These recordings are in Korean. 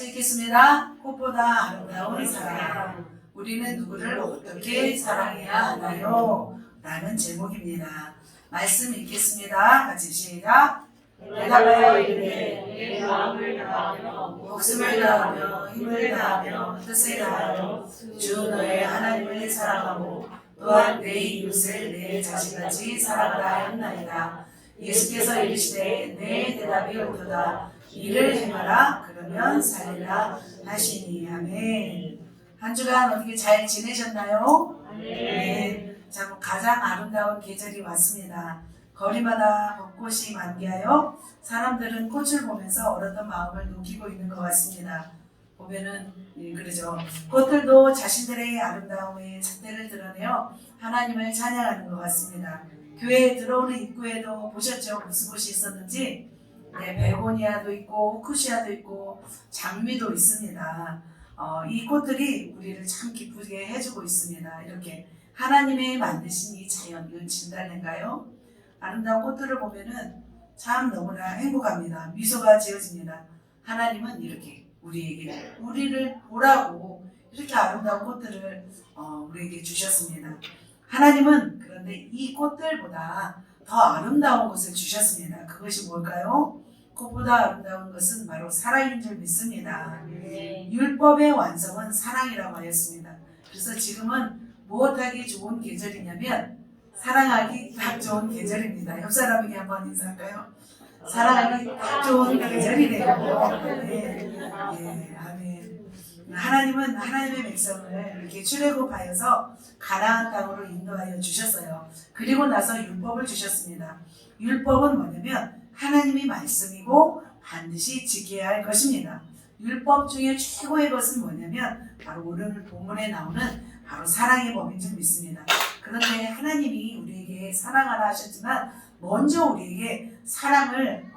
같이 읽겠습니다. 꽃보다 아름다운 사랑. 우리는 누구를 어떻게 사랑해야 하나요? 라는 제목입니다. 말씀 읽겠습니다. 같이 시작. 대답하여 이르되 내 마음을 다하며 목숨을 다하며 힘을 다하며 뜻을 다하여 주 너의 하나님을 사랑하고 또한 내 이웃을 내 자신같이 사랑하라 하였나이다. 예수께서 이르시되 내 대답이 옳도다. 이를 행하라 그러면 살리라 하시니. 아멘. 한 주간 어떻게 잘 지내셨나요? 네. 자, 가장 아름다운 계절이 왔습니다. 거리마다 벚꽃이 만개하여 사람들은 꽃을 보면서 어렸던 마음을 녹이고 있는 것 같습니다. 보면은 그러죠. 꽃들도 자신들의 아름다움의 잣대를 드러내어 하나님을 찬양하는 것 같습니다. 교회에 들어오는 입구에도 보셨죠? 무슨 꽃이 있었는지. 네, 베고니아도 있고 후쿠시아도 있고 장미도 있습니다. 이 꽃들이 우리를 참 기쁘게 해주고 있습니다. 이렇게 하나님의 만드신 이 자연, 이건 진달래인가요? 아름다운 꽃들을 보면은 참 너무나 행복합니다. 미소가 지어집니다. 하나님은 이렇게 우리에게 우리를 보라고 이렇게 아름다운 꽃들을 우리에게 주셨습니다. 하나님은 그런데 이 꽃들보다 더 아름다운 것을 주셨습니다. 그것이 뭘까요? 꽃보다 아름다운 것은 바로 사랑인 줄 믿습니다. 율법의 완성은 사랑이라고 하였습니다. 그래서 지금은 무엇하기 좋은 계절이냐면 사랑하기 딱 좋은 계절입니다. 옆 사람에게 한번 인사할까요? 사랑하기 딱 좋은 계절이래요. 네, 아멘. 하나님은 하나님의 백성을 이렇게 출애굽하여서 가나안 땅으로 인도하여 주셨어요. 그리고 나서 율법을 주셨습니다. 율법은 뭐냐면 하나님의 말씀이고 반드시 지켜야 할 것입니다. 율법 중에 최고의 것은 뭐냐면 바로 오늘 본문에 나오는 바로 사랑의 법인 줄 믿습니다. 그런데 하나님이 우리에게 사랑하라 하셨지만 먼저 우리에게 사랑을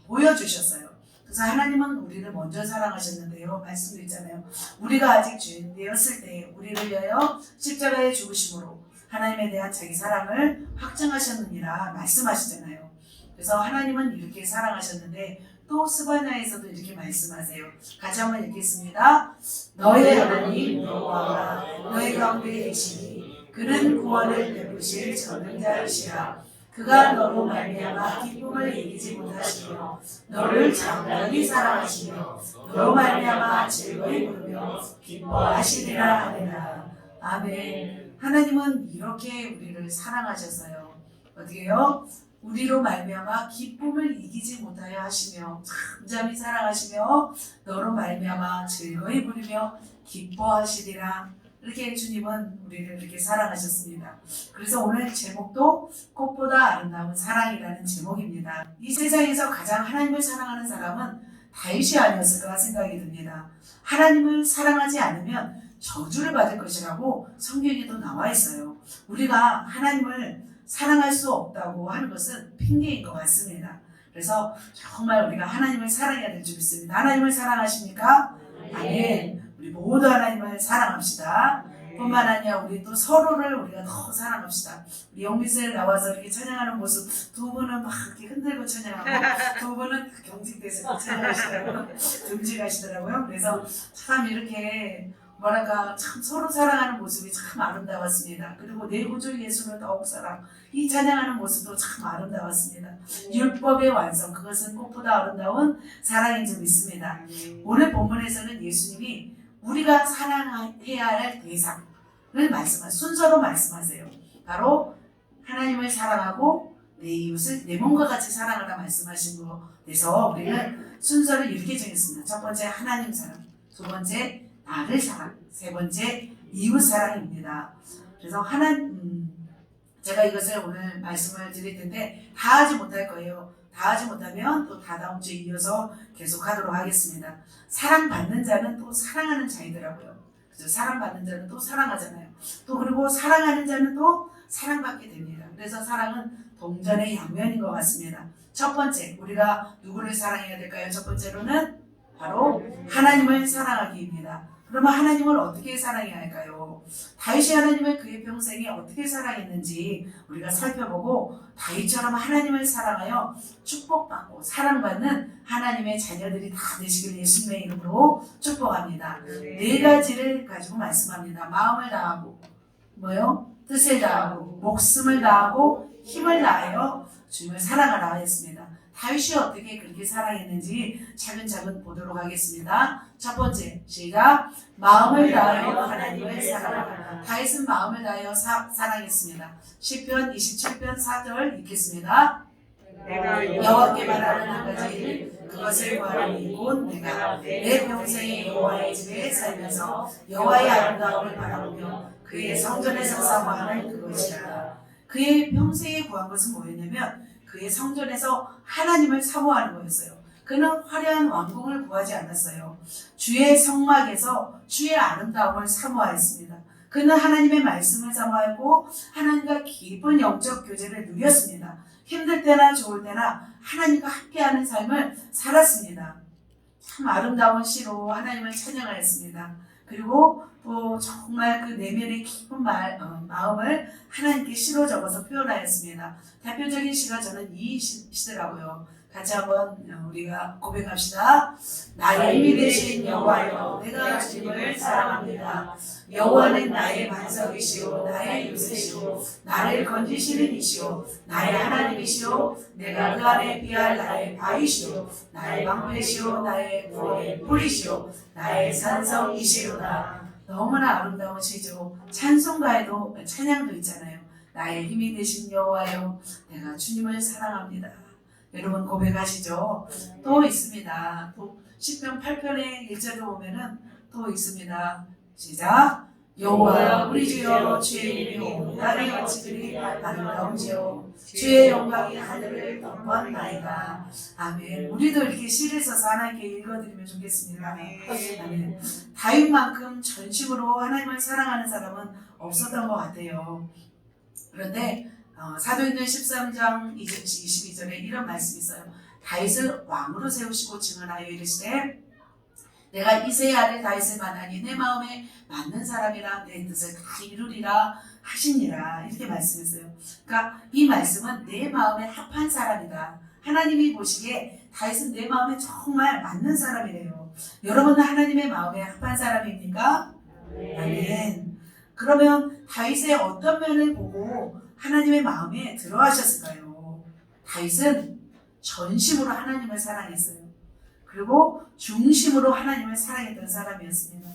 보여주셨어요. 그래서 하나님은 우리를 먼저 사랑하셨는데요. 말씀도 있잖아요. 우리가 아직 죄인 되었을 때 우리를 위하여 십자가에 죽으심으로 하나님에 대한 자기 사랑을 확증하셨느니라 말씀하시잖아요. 그래서 하나님은 이렇게 사랑하셨는데 또 스바냐에서도 이렇게 말씀하세요. 같이 한번 읽겠습니다. 너의 하나님 여호와가 너희 가운데 계시니 그는 구원을 베푸실 전능자이시라. 그가 너로 말미암아 기쁨을 이기지 못하시며 너를 장단히 사랑하시며 너로 말미암아 즐거이 부르며 기뻐하시리라 하리라. 아멘. 하나님은 이렇게 우리를 사랑하셨어요. 어떻게요? 우리로 말미암아 기쁨을 이기지 못하여 하시며 잠잠히 사랑하시며 너로 말미암아 즐거이 부르며 기뻐하시리라. 이렇게 주님은 우리를 이렇게 사랑하셨습니다. 그래서 오늘 제목도 꽃보다 아름다운 사랑이라는 제목입니다. 이 세상에서 가장 하나님을 사랑하는 사람은 다윗이 아니었을까 생각이 듭니다. 하나님을 사랑하지 않으면 저주를 받을 것이라고 성경에도 나와 있어요. 우리가 하나님을 사랑할 수 없다고 하는 것은 핑계인 것 같습니다. 그래서 정말 우리가 하나님을 사랑해야 될 줄 믿습니다. 하나님을 사랑하십니까? 아멘. 우리 모두 하나님을 사랑합시다. 뿐만 아니라 우리 또 서로를 우리가 더 사랑합시다. 우리 영미스에 나와서 이렇게 찬양하는 모습 두 분은 막 이렇게 흔들고 찬양하고 두 분은 경직돼서 찬양하시더라고요. 듬직하시더라고요. 그래서 참 이렇게 뭐랄까 참 서로 사랑하는 모습이 참 아름다웠습니다. 그리고 내 구주 예수를 더욱 사랑 이 찬양하는 모습도 참 아름다웠습니다. 율법의 완성 그것은 꽃보다 아름다운 사랑인 줄 믿습니다. 오늘 본문에서는 예수님이 우리가 사랑해야 할 대상을 순서로 말씀하세요. 바로 하나님을 사랑하고 내 이웃을 내 몸과 같이 사랑하라 말씀하신 거에서 우리는 순서를 이렇게 정했습니다. 첫 번째 하나님 사랑, 두 번째 나를 사랑, 세 번째 이웃 사랑입니다. 그래서 제가 이것을 오늘 말씀을 드릴 텐데 다 하지 못할 거예요. 다 하지 못하면 또 다다음 주에 이어서 계속 하도록 하겠습니다. 사랑받는 자는 또 사랑하는 자이더라고요. 그래서 사랑받는 자는 또 사랑하잖아요. 또 그리고 사랑하는 자는 또 사랑받게 됩니다. 그래서 사랑은 동전의 양면인 것 같습니다. 첫 번째, 우리가 누구를 사랑해야 될까요? 첫 번째로는 바로 하나님을 사랑하기입니다. 그러면 하나님을 어떻게 사랑해야 할까요? 다윗이 하나님을 그의 평생에 어떻게 사랑했는지 우리가 살펴보고 다윗처럼 하나님을 사랑하여 축복받고 사랑받는 하나님의 자녀들이 다 되시길 예수님의 이름으로 축복합니다. 네 가지를 가지고 말씀합니다. 마음을 다하고 뭐요? 뜻을 다하고 목숨을 다하고 힘을 다하여 주님을 사랑하라 했습니다. 다윗이 어떻게 그렇게 사랑했는지 차근차근 보도록 하겠습니다. 첫 번째, 시작. 마음을 다하여 하나님을 사랑하라. 다윗은 마음을 다하여 사랑했습니다. 시편 27편 4절 읽겠습니다. 여호와께 말하는 한 가지 일, 그것을 구하리니 곧 내가 내 평생에 여호와의 집에 살면서 여호와의 아름다움을 바라보며 그의 성전에서 사모하는 그것이라. 그의 평생에 구한 것은 뭐였냐면 그의 성전에서 하나님을 사모하는 거였어요. 그는 화려한 왕궁을 구하지 않았어요. 주의 성막에서 주의 아름다움을 사모하였습니다. 그는 하나님의 말씀을 사모하고 하나님과 깊은 영적 교제를 누렸습니다. 힘들 때나 좋을 때나 하나님과 함께하는 삶을 살았습니다. 참 아름다운 시로 하나님을 찬양하였습니다. 그리고 또 정말 그 내면의 깊은 마음을 하나님께 시로 적어서 표현하였습니다. 대표적인 시가 저는 이 시더라고요. 같이 한번 우리가 고백합시다. 나의 힘이 되신 여호와여, 내가 주님을 사랑합니다. 여호와는 나의 반석이시오, 나의 요새시오, 나를 건지시는 이시오, 나의 하나님이시오, 내가 그 안에 피할 나의 바위시오, 나의 방패시오, 나의 구원의 뿌리시오, 나의 산성이시로다. 너무나 아름다운 시죠. 찬송가에도 찬양도 있잖아요. 나의 힘이 되신 여호와여, 내가 주님을 사랑합니다. 여러분 고백하시죠? 또 있습니다. 또 시편 8편의 1절을 보면은 또 있습니다. 시작. 여호와 우리 주여, 주의 이름이 온 땅에 어찌들이 아름다운지요, 주의 영광이 하늘을 덮었나이다. 아멘. 우리도 이렇게 시를 써서 하나님께 읽어드리면 좋겠습니다. 아멘. 다윗만큼 전심으로 하나님을 사랑하는 사람은 없었던 것 같아요. 그런데 사도행전 13장 22절에 이런 말씀이 있어요. 다윗을 왕으로 세우시고 증언하여 이르시되 내가 이새의 아들 다윗을 만나니 내 마음에 맞는 사람이라 내 뜻을 다 이루리라 하시니라. 이렇게 말씀했어요. 그러니까 이 말씀은 내 마음에 합한 사람이다. 하나님이 보시기에 다윗은 내 마음에 정말 맞는 사람이래요. 여러분은 하나님의 마음에 합한 사람입니까? 아멘. 그러면 다윗의 어떤 면을 보고 하나님의 마음에 들어가셨을까요? 다윗은 전심으로 하나님을 사랑했어요. 그리고 중심으로 하나님을 사랑했던 사람이었습니다.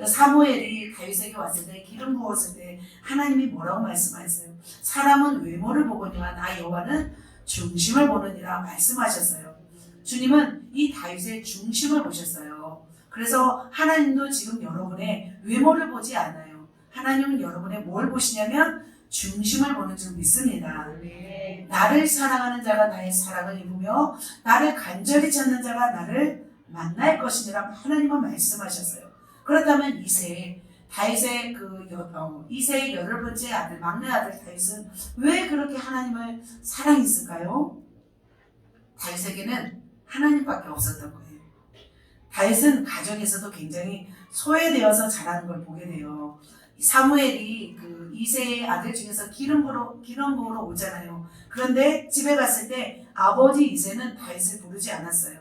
사무엘이 다윗에게 왔을 때 기름 부었을 때 하나님이 뭐라고 말씀하셨어요? 사람은 외모를 보거니와 나 여호와는 중심을 보느니라 말씀하셨어요. 주님은 이 다윗의 중심을 보셨어요. 그래서 하나님도 지금 여러분의 외모를 보지 않아요. 하나님은 여러분의 뭘 보시냐면 중심을 보는 줄 믿습니다. 나를 사랑하는 자가 나의 사랑을 입으며 나를 간절히 찾는 자가 나를 만날 것이니라 하나님은 말씀하셨어요. 그렇다면 다윗의 이새의 8번째 아들, 막내 아들 다윗은 왜 그렇게 하나님을 사랑했을까요? 다윗에게는 하나님밖에 없었던 거예요. 다윗은 가정에서도 굉장히 소외되어서 자라는 걸 보게 돼요. 사무엘이 그 이새의 아들 중에서 기름 부으러 오잖아요. 그런데 집에 갔을 때 아버지 이새는 다윗을 부르지 않았어요.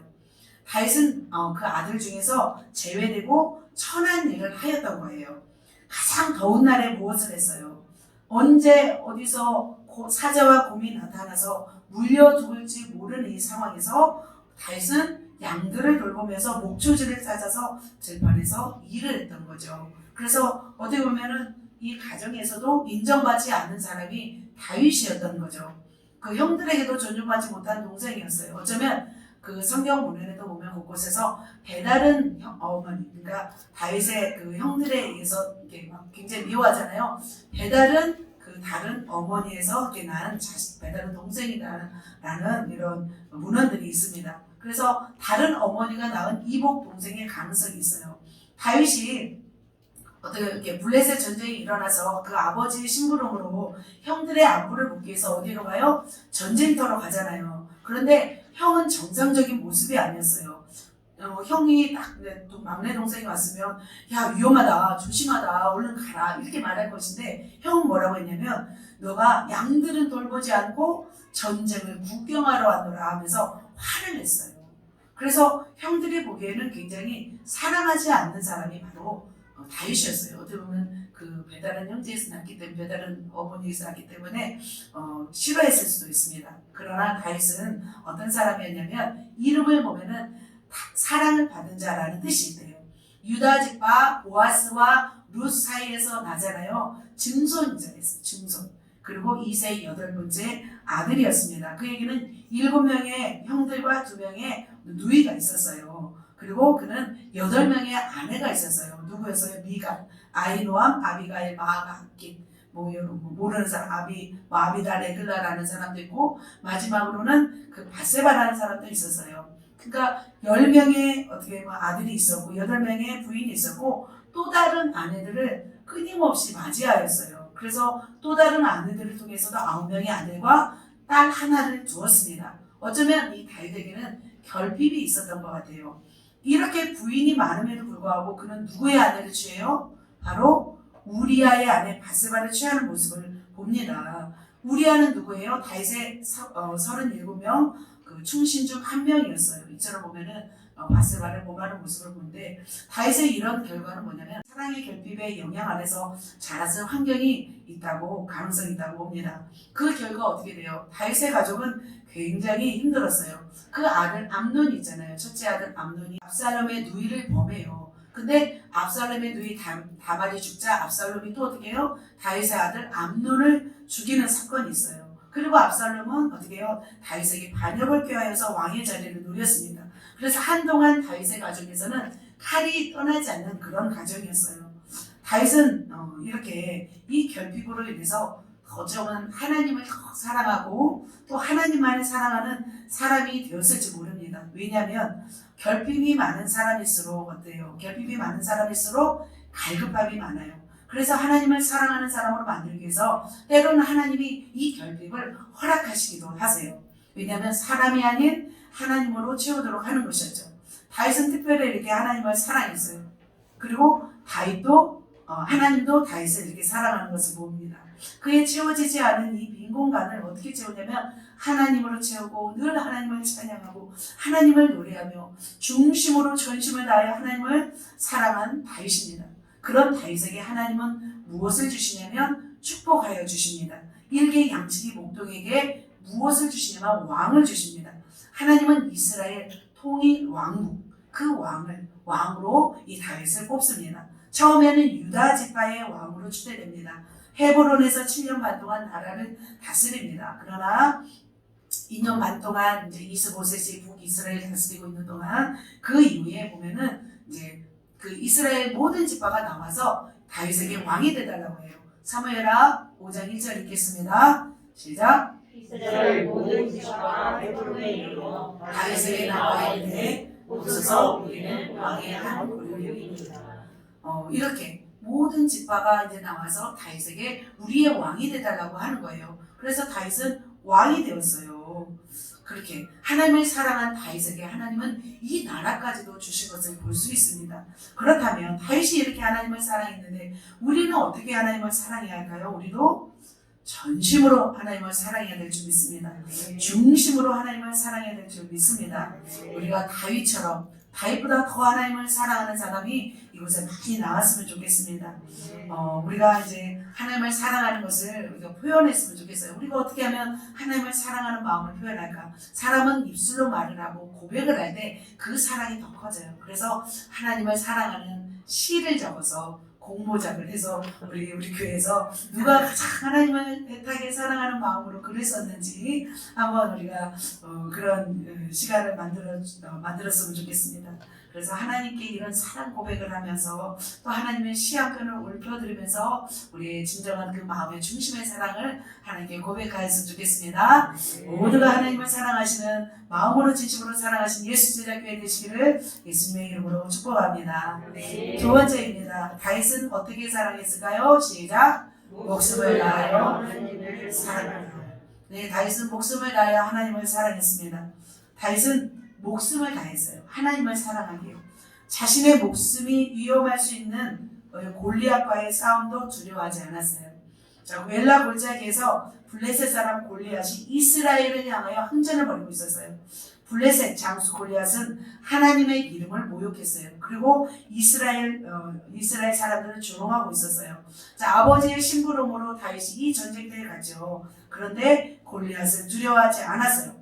다윗은 그 아들 중에서 제외되고 천한 일을 하였던 거예요. 가장 더운 날에 무엇을 했어요? 언제 어디서 사자와 곰이 나타나서 물려죽을지 모르는 이 상황에서 다윗은 양들을 돌보면서 목초지를 찾아서 들판에서 일을 했던 거죠. 그래서 어떻게 보면은 이 가정에서도 인정받지 않는 사람이 다윗이었던 거죠. 그 형들에게도 존중받지 못한 동생이었어요. 어쩌면 그 성경 문헌에도 보면 곳곳에서 배다른 어머니, 그러니까 다윗의 그 형들에 의해서 이렇게 막 굉장히 미워하잖아요. 배다른 그 다른 어머니에서 이렇게 낳은 자식, 배다른 동생이다라는 이런 문헌들이 있습니다. 그래서 다른 어머니가 낳은 이복 동생의 가능성이 있어요. 다윗이 어떻게 이렇게 블레셋 전쟁이 일어나서 그 아버지의 심부름으로 형들의 안부를 묻기 위해서 어디로 가요? 전쟁터로 가잖아요. 그런데 형은 정상적인 모습이 아니었어요. 형이 딱 또 막내 동생이 왔으면 야 위험하다 조심하다 얼른 가라 이렇게 말할 것인데 형은 뭐라고 했냐면 너가 양들은 돌보지 않고 전쟁을 구경하러 왔노라 하면서 화를 냈어요. 그래서 형들이 보기에는 굉장히 사랑하지 않는 사람이 바로 다윗이었어요. 어떻게 보면 그 배다른 형제에서 낳기 때문에 배다른 어머니에서 낳기 때문에 싫어했을 수도 있습니다. 그러나 다윗은 어떤 사람이었냐면 이름을 보면은 사랑을 받은 자라는 뜻이 있대요. 유다 지파 보아스와 룻 사이에서 나잖아요. 증손자였어요. 증손. 그리고 이세의 8번째 아들이었습니다. 그 얘기는 7명의 형들과 2명의 누이가 있었어요. 그리고 그는 8명의 아내가 있었어요. 누구였어요? 미갈, 아이노암, 아비가일, 마아가, 깃. 모르는 사람, 아비다, 레글라라는 사람도 있고, 마지막으로는 그 바세바라는 사람도 있었어요. 그러니까 10명의 아들이 있었고, 8명의 부인이 있었고, 또 다른 아내들을 끊임없이 맞이하였어요. 그래서 또 다른 아내들을 통해서도 9명의 아들과 딸 하나를 두었습니다. 어쩌면 이 다윗에게는 결핍이 있었던 것 같아요. 이렇게 부인이 많음에도 불구하고 그는 누구의 아내를 취해요? 바로 우리아의 아내 바세바를 취하는 모습을 봅니다. 우리아는 누구예요? 다윗의 37명 그 충신 중 한 명이었어요. 이처럼 보면은 바세바를 범하는 모습을 보는데 다윗의 이런 결과는 뭐냐면 사랑의 결핍의 영향 아래서 자라서 환경이 있다고 가능성이 있다고 봅니다. 그 결과 어떻게 돼요? 다윗의 가족은 굉장히 힘들었어요. 그 아들 암논이 있잖아요. 첫째 아들 암논이 압살롬의 누이를 범해요. 근데 압살롬의 누이 다말이 죽자 압살롬이 또 어떻게 해요? 다윗의 아들 암논을 죽이는 사건이 있어요. 그리고 압살롬은 어떻게 해요? 다윗에게 반역을 꾀하여서 왕의 자리를 누렸습니다. 그래서 한동안 다윗의 가정에서는 칼이 떠나지 않는 그런 가정이었어요. 다윗은 이렇게 이 결핍으로 인해서 어쩌면 하나님을 더 사랑하고 또 하나님만을 사랑하는 사람이 되었을지 모릅니다. 왜냐하면 결핍이 많은 사람일수록 어때요? 결핍이 많은 사람일수록 갈급함이 많아요. 그래서 하나님을 사랑하는 사람으로 만들기 위해서 때로는 하나님이 이 결핍을 허락하시기도 하세요. 왜냐하면 사람이 아닌 하나님으로 채우도록 하는 것이었죠. 다윗은 특별히 이렇게 하나님을 사랑했어요. 그리고 다윗도 하나님도 다윗을 이렇게 사랑하는 것을 봅니다. 그의 채워지지 않은 이 빈 공간을 어떻게 채우냐면 하나님으로 채우고 늘 하나님을 찬양하고 하나님을 노래하며 중심으로 전심을 다하여 하나님을 사랑한 다윗입니다. 그런 다윗에게 하나님은 무엇을 주시냐면 축복하여 주십니다. 일개 양치기 목동에게 무엇을 주시냐면 왕을 주십니다. 하나님은 이스라엘 통일 왕국 그 왕으로 이 다윗을 뽑습니다. 처음에는 유다 지파의 왕으로 추대됩니다. 헤브론에서 7년 반 동안 나라를 다스립니다. 그러나 2년 반 동안 이제 25세씩 북이스라엘 다스리고 있는 동안 그 이후에 보면은 이제 그 이스라엘 모든 지파가 나와서 다윗에게 왕이 되달라고 해요. 사무엘하 5장 1절 읽겠습니다. 시작. 이스라엘 모든 지파가 헤브론에 이르러 다윗에게 나와 이르되 오소서 우리는 왕의 한 고려입니다. 이렇게 모든 지파가 이제 나와서 다윗에게 우리의 왕이 되달라고 하는 거예요. 그래서 다윗은 왕이 되었어요. 그렇게 하나님을 사랑한 다윗에게 하나님은 이 나라까지도 주신 것을 볼 수 있습니다. 그렇다면 다윗이 이렇게 하나님을 사랑했는데 우리는 어떻게 하나님을 사랑해야 할까요? 우리도 전심으로 하나님을 사랑해야 될 줄 믿습니다. 중심으로 하나님을 사랑해야 될 줄 믿습니다. 우리가 다윗보다 더 하나님을 사랑하는 사람이 이곳에 많이 나왔으면 좋겠습니다. 우리가 이제 하나님을 사랑하는 것을 우리가 표현했으면 좋겠어요. 우리가 어떻게 하면 하나님을 사랑하는 마음을 표현할까? 사람은 입술로 말을 하고 고백을 할 때 그 사랑이 더 커져요. 그래서 하나님을 사랑하는 시를 적어서 공모작을 해서 우리 교회에서 누가 가장 하나님을 애타게 사랑하는 마음으로 글을 썼는지 한번 우리가 그런 시간을 만들었으면 좋겠습니다. 그래서 하나님께 이런 사랑 고백을 하면서 또 하나님의 시 한 편을 읊어드리면서 우리의 진정한 그 마음의 중심의 사랑을 하나님께 고백하였으면 좋겠습니다. 모두가 하나님을 사랑하시는 마음으로 진심으로 사랑하신 예수 제자교회 되시기를 예수님의 이름으로 축복합니다. 두 번째입니다. 다윗은 어떻게 사랑했을까요? 시작. 목숨을 다하여 하나님을 사랑하라. 네, 다윗은 목숨을 다하여 하나님을 사랑했습니다. 다윗은 목숨을 다했어요. 하나님을 사랑하기요. 자신의 목숨이 위험할 수 있는 골리앗과의 싸움도 두려워하지 않았어요. 자, 웰라 골짜기에서 블레셋 사람 골리앗이 이스라엘을 향하여 항전을 벌이고 있었어요. 블레셋 장수 골리앗은 하나님의 이름을 모욕했어요. 그리고 이스라엘 사람들을 조롱하고 있었어요. 자, 아버지의 심부름으로 다윗이 이 전쟁터에 갔죠. 그런데 골리앗을 두려워하지 않았어요.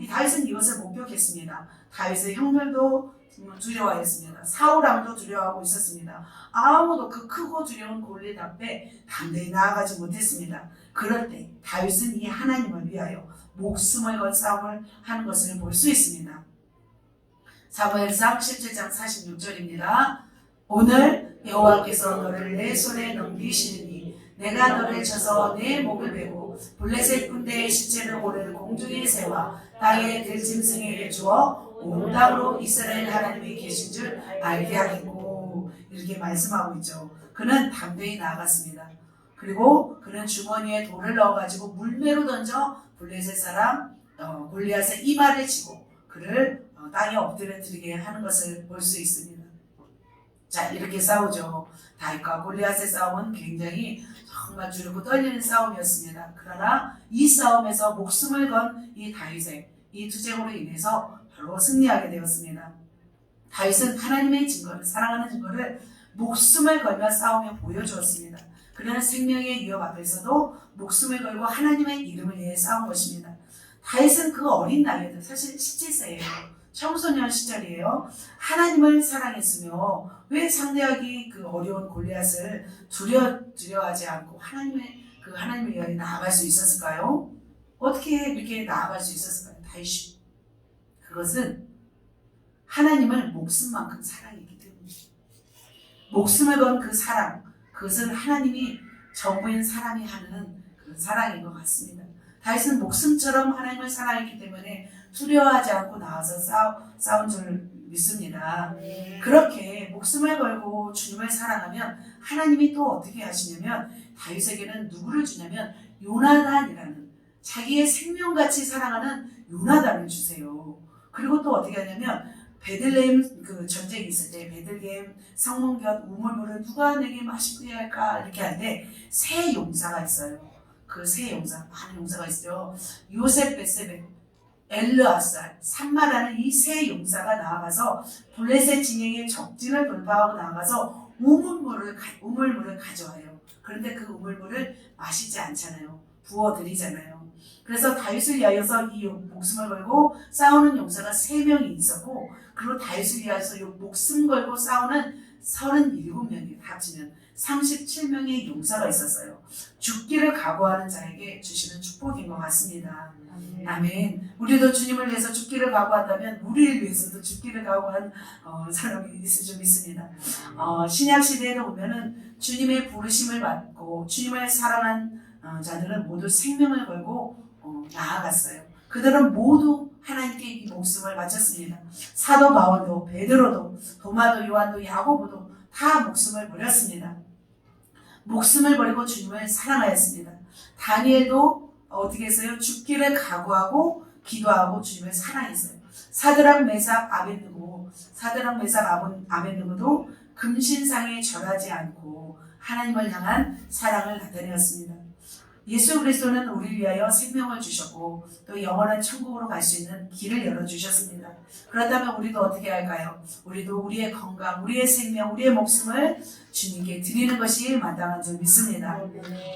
이 다윗은 이것을 목격했습니다. 다윗의 형들도 두려워했습니다. 사울 왕도 두려워하고 있었습니다. 아무도 그 크고 두려운 골리앗 앞에 담대히 나아가지 못했습니다. 그럴 때 다윗은 이 하나님을 위하여 목숨을 건 싸움을 하는 것을 볼 수 있습니다. 사무엘상 17장 46절입니다. 오늘 여호와께서 너를 내 손에 넘기시느니 내가 너를 쳐서 내 목을 베고 블레셋 군대의 시체를 오늘 공중에 세워 땅의 들짐승에게 주어 온 땅으로 이스라엘 하나님이 계신 줄 알게 하겠고, 이렇게 말씀하고 있죠. 그는 담대히 나아갔습니다. 그리고 그는 주머니에 돌을 넣어가지고 물매로 던져 블레셋 사람 골리앗의 이마를 치고 그를 땅에 엎드려뜨리게 하는 것을 볼 수 있습니다. 자, 이렇게 싸우죠. 다윗과 골리앗의 싸움은 굉장히 정말 두렵고 떨리는 싸움이었습니다. 그러나 이 싸움에서 목숨을 건 이 다윗의 이 투쟁으로 인해서 바로 승리하게 되었습니다. 다윗은 하나님의 증거를, 사랑하는 증거를 목숨을 걸며 싸우며 보여주었습니다. 그는 생명의 위협 앞에서도 목숨을 걸고 하나님의 이름을 위해 싸운 것입니다. 다윗은 그 어린 나이에도 사실 17세예요. 청소년 시절이에요. 하나님을 사랑했으며 왜 상대하기 그 어려운 골리앗을 두려워하지 않고 하나님을 위하여 나아갈 수 있었을까요? 어떻게 이렇게 나아갈 수 있었을까요? 다윗이. 그것은 하나님을 목숨만큼 사랑했기 때문입니다. 목숨을 건 그 사랑, 그것은 하나님이 전부인 사람이 하는 그런 사랑인 것 같습니다. 다윗은 목숨처럼 하나님을 사랑했기 때문에 두려워하지 않고 나와서 싸운 줄 믿습니다. 그렇게 목숨을 걸고 주님을 사랑하면 하나님이 또 어떻게 하시냐면 다윗에게는 누구를 주냐면 요나단이라는, 자기의 생명같이 사랑하는 요나단을 주세요. 그리고 또 어떻게 하냐면 베들레헴 그 전쟁이 있을 때 베들레헴 성문곁 우물물을 누가 내게 마시게 할까 이렇게 할 때 세 용사가 있어요. 그 세 용사, 많은 용사가 있어요. 요셉, 베세벳, 엘르아살, 산마라는 이 세 용사가 나아가서 블레셋 진영의 적진을 돌파하고 나아가서 우물물을 가져와요. 그런데 그 우물물을 마시지 않잖아요. 부어드리잖아요. 그래서 다윗을 위하여서 이 목숨을 걸고 싸우는 용사가 3명이 있었고, 그리고 다윗을 위하여서 목숨 걸고 싸우는 37명이 합치면 37명의 용사가 있었어요. 죽기를 각오하는 자에게 주시는 축복인 것 같습니다. 아멘. 우리도 주님을 위해서 죽기를 각오한다면 우리를 위해서도 죽기를 각오한 사람이 있을 줄 믿습니다. 신약 시대에 보면은 주님의 부르심을 받고 주님을 사랑한 자들은 모두 생명을 걸고 나아갔어요. 그들은 모두 하나님께 이 목숨을 바쳤습니다. 사도 바울도, 베드로도, 도마도, 요한도, 야고보도 다 목숨을 버렸습니다. 목숨을 버리고 주님을 사랑하였습니다. 다니엘도 어떻게 했어요? 죽기를 각오하고 기도하고 주님을 사랑했어요. 사드락, 메삭, 아벳느고도 금신상에 절하지 않고 하나님을 향한 사랑을 나타내었습니다. 예수 그리스도는 우리를 위하여 생명을 주셨고 또 영원한 천국으로 갈 수 있는 길을 열어주셨습니다. 그렇다면 우리도 어떻게 할까요? 우리도 우리의 건강, 우리의 생명, 우리의 목숨을 주님께 드리는 것이 마땅한 줄 믿습니다.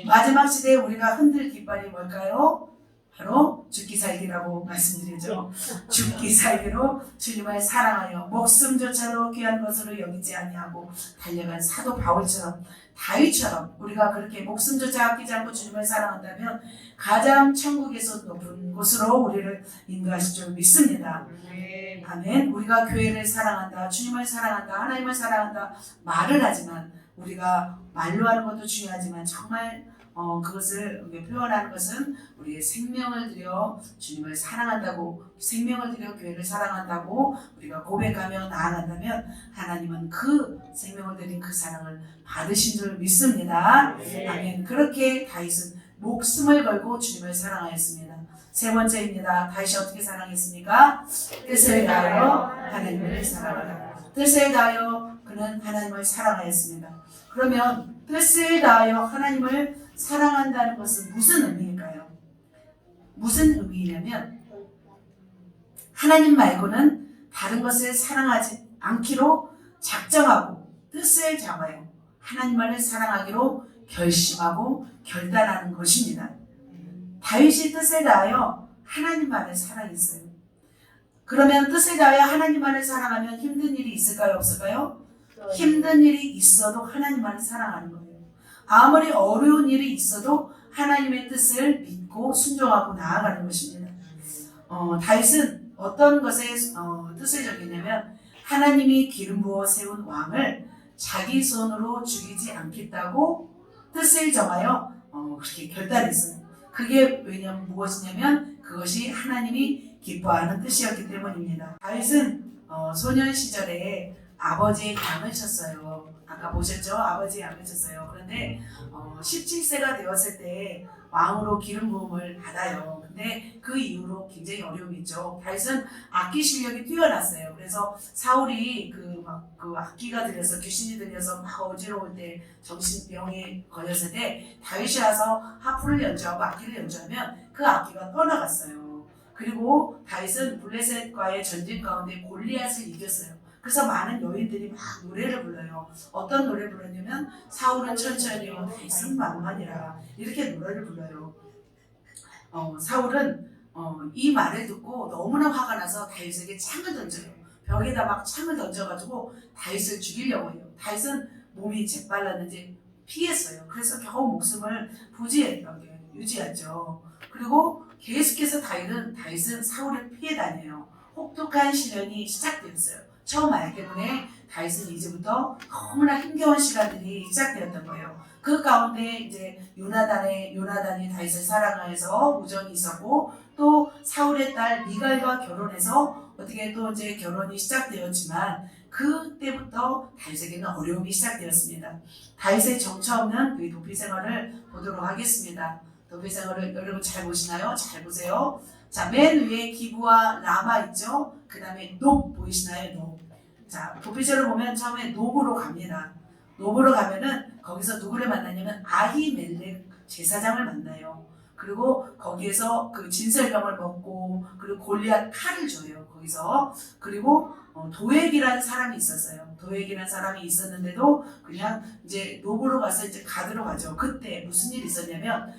마지막 시대에 우리가 흔들 깃발이 뭘까요? 바로 죽기 살기라고 말씀드리죠. 죽기 살기로 주님을 사랑하여 목숨조차도 귀한 것으로 여기지 아니하고 달려간 사도 바울처럼, 다윗처럼 우리가 그렇게 목숨조차 아끼지 않고 주님을 사랑한다면 가장 천국에서 높은 곳으로 우리를 인도하실 줄 믿습니다. 아멘. 우리가 교회를 사랑한다, 주님을 사랑한다, 하나님을 사랑한다 말을 하지만, 우리가 말로 하는 것도 중요하지만 정말 그것을 표현하는 것은 우리의 생명을 들여 주님을 사랑한다고, 생명을 들여 교회를 사랑한다고 우리가 고백하며 나아간다면 하나님은 그 생명을 드린 그 사랑을 받으신 줄 믿습니다. 아멘. 그렇게 다윗은 목숨을 걸고 주님을 사랑하였습니다. 세 번째입니다. 다윗이 어떻게 사랑했습니까? 뜻을 다하여 하나님을 사랑하라. 뜻을 다하여 그는 하나님을 사랑하였습니다. 그러면 뜻을 다하여 하나님을 사랑한다는 것은 무슨 의미일까요? 무슨 의미냐면 하나님 말고는 다른 것을 사랑하지 않기로 작정하고 뜻을 잡아요. 하나님만을 사랑하기로 결심하고 결단하는 것입니다. 다윗이 뜻을 다하여 하나님만을 사랑했어요. 그러면 뜻을 다하여 하나님만을 사랑하면 힘든 일이 있을까요? 없을까요? 힘든 일이 있어도 하나님만을 사랑하는 거예요. 아무리 어려운 일이 있어도 하나님의 뜻을 믿고 순종하고 나아가는 것입니다. 다윗은 어떤 것에 뜻을 적였냐면 하나님이 기름 부어 세운 왕을 자기 손으로 죽이지 않겠다고 뜻을 정하여 그렇게 결단했어요. 그게 왜냐면 무엇이냐면 그것이 하나님이 기뻐하는 뜻이었기 때문입니다. 다윗은 소년 시절에 아버지의 양을 쳤어요. 아까 보셨죠? 아버지의 양을 쳤어요. 그런데 17세가 되었을 때 왕으로 기름 부음을 받아요. 근데 그 이후로 굉장히 어려움이 있죠. 다윗은 악기 실력이 뛰어났어요. 그래서 사울이 그 악기가 들려서 귀신이 들려서 막 어지러울 때 정신병에 걸렸을 때 다윗이 와서 하프를 연주하고 악기를 연주하면 그 악기가 떠나갔어요. 그리고 다윗은 블레셋과의 전쟁 가운데 골리앗을 이겼어요. 그래서 많은 여인들이 막 노래를 불러요. 어떤 노래 불렀냐면 사울은 천천히요 다윗은 만만이라 이렇게 노래를 불러요. 사울은 이 말을 듣고 너무나 화가 나서 다윗에게 창을 던져요. 벽에다 막 창을 던져가지고 다윗을 죽이려고 해요. 다윗은 몸이 재빨랐는지 피했어요. 그래서 겨우 목숨을 유지하죠. 그리고 계속해서 다윗은 사울을 피해 다녀요. 혹독한 시련이 시작되었어요. 처음 알기 때문에 다윗은 이제부터 너무나 힘겨운 시간들이 시작되었던 거예요. 그 가운데 이제 요나단이 다윗을 사랑하여서 우정이 있었고 또 사울의 딸 미갈과 결혼해서 어떻게 또 이제 결혼이 시작되었지만 그때부터 다윗에게는 어려움이 시작되었습니다. 다윗의 정처 없는 그 도피 생활을 보도록 하겠습니다. 도피 생활을 여러분 잘 보시나요? 잘 보세요. 자, 맨 위에 기브와 라마 있죠? 그 다음에 높 보이시나요? 높. 자, 도피처를 보면 처음에 높으로 갑니다. 높으로 가면은 거기서 누구를 만나냐면 아히멜렉 제사장을 만나요. 그리고 거기에서 그 진설병을 먹고 그리고 골리앗 칼을 줘요. 거기서. 그리고 도액이라는 사람이 있었어요. 도액이라는 사람이 있었는데도 그냥 이제 노브로 가서 이제 가드로 가죠. 그때 무슨 일이 있었냐면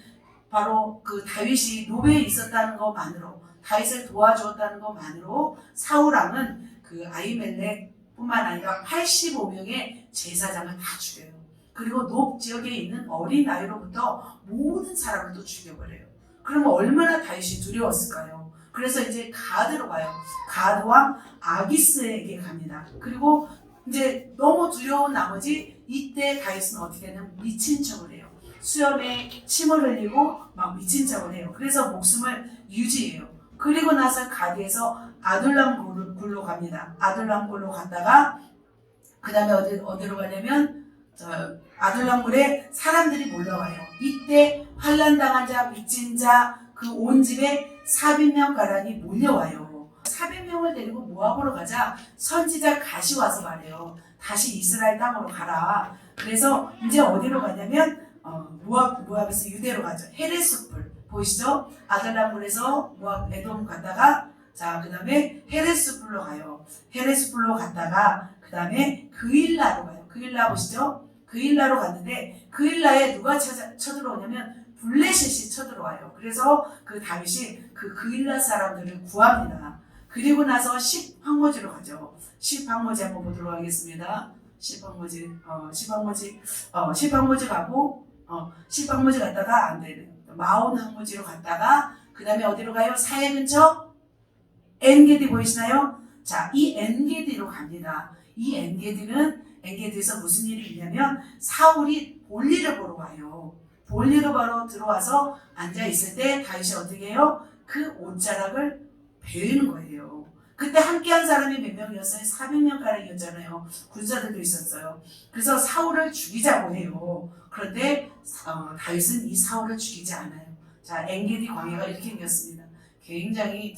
바로 그 다윗이 노베에 있었다는 것만으로 다윗을 도와주었다는 것만으로 사울 왕은 그 아히멜렉 뿐만 아니라 85명의 제사장을 다 죽여요. 그리고 높 지역에 있는 어린 아이로부터 모든 사람을 또 죽여버려요. 그러면 얼마나 다윗이 두려웠을까요? 그래서 이제 가드로 가요. 가드 왕 아기스에게 갑니다. 그리고 이제 너무 두려운 나머지 이때 다윗은 어떻게 하냐면 미친 척을 해요. 수염에 침을 흘리고 막 미친 척을 해요. 그래서 목숨을 유지해요. 그리고 나서 가디에서 아둘람 굴로 갑니다. 아둘람 굴로 갔다가 그 다음에 어디로 가냐면 아둘람 굴에 사람들이 몰려와요. 이때 환난당한 자, 빚진 자, 그 온 집에 400명 가량이 몰려와요. 400명을 데리고 모압으로 가자 선지자 갓이 와서 말해요. 다시 이스라엘 땅으로 가라. 그래서 이제 어디로 가냐면 모압에서 유대로 가죠. 헤레스풀 보이시죠? 아들람굴에서 모압 에돔 갔다가 자 그 다음에 헤레스풀로 가요. 헤레스풀로 갔다가 그 다음에 그일라로 가요. 그일라 보시죠? 그일라로 갔는데 그일라에 누가 쳐들어오냐면 블레셋이 쳐들어와요. 그래서 그 다윗이 그 그일라 사람들을 구합니다. 그리고 나서 10황무지로 가죠. 10황무지 한번 보도록 하겠습니다. 10황무지 가고 10황무지 갔다가 안 되네. 마온 황무지로 갔다가 그 다음에 어디로 가요? 사해 근처 엔게디 보이시나요? 자, 이 엔게디로 갑니다. 이 엔게디에서 무슨 일이 있냐면 사울이 볼일을 보러 와요. 볼일을 보러 들어와서 앉아 있을 때 다윗이 어떻게 해요? 그 옷자락을 베는 거예요. 그때 함께한 사람이 몇 명이었어요? 400명 가량이었잖아요. 군사들도 있었어요. 그래서 사울을 죽이자고 해요. 그런데 다윗은 이 사울을 죽이지 않아요. 자, 엔게디 광야가 이렇게 생겼습니다. 굉장히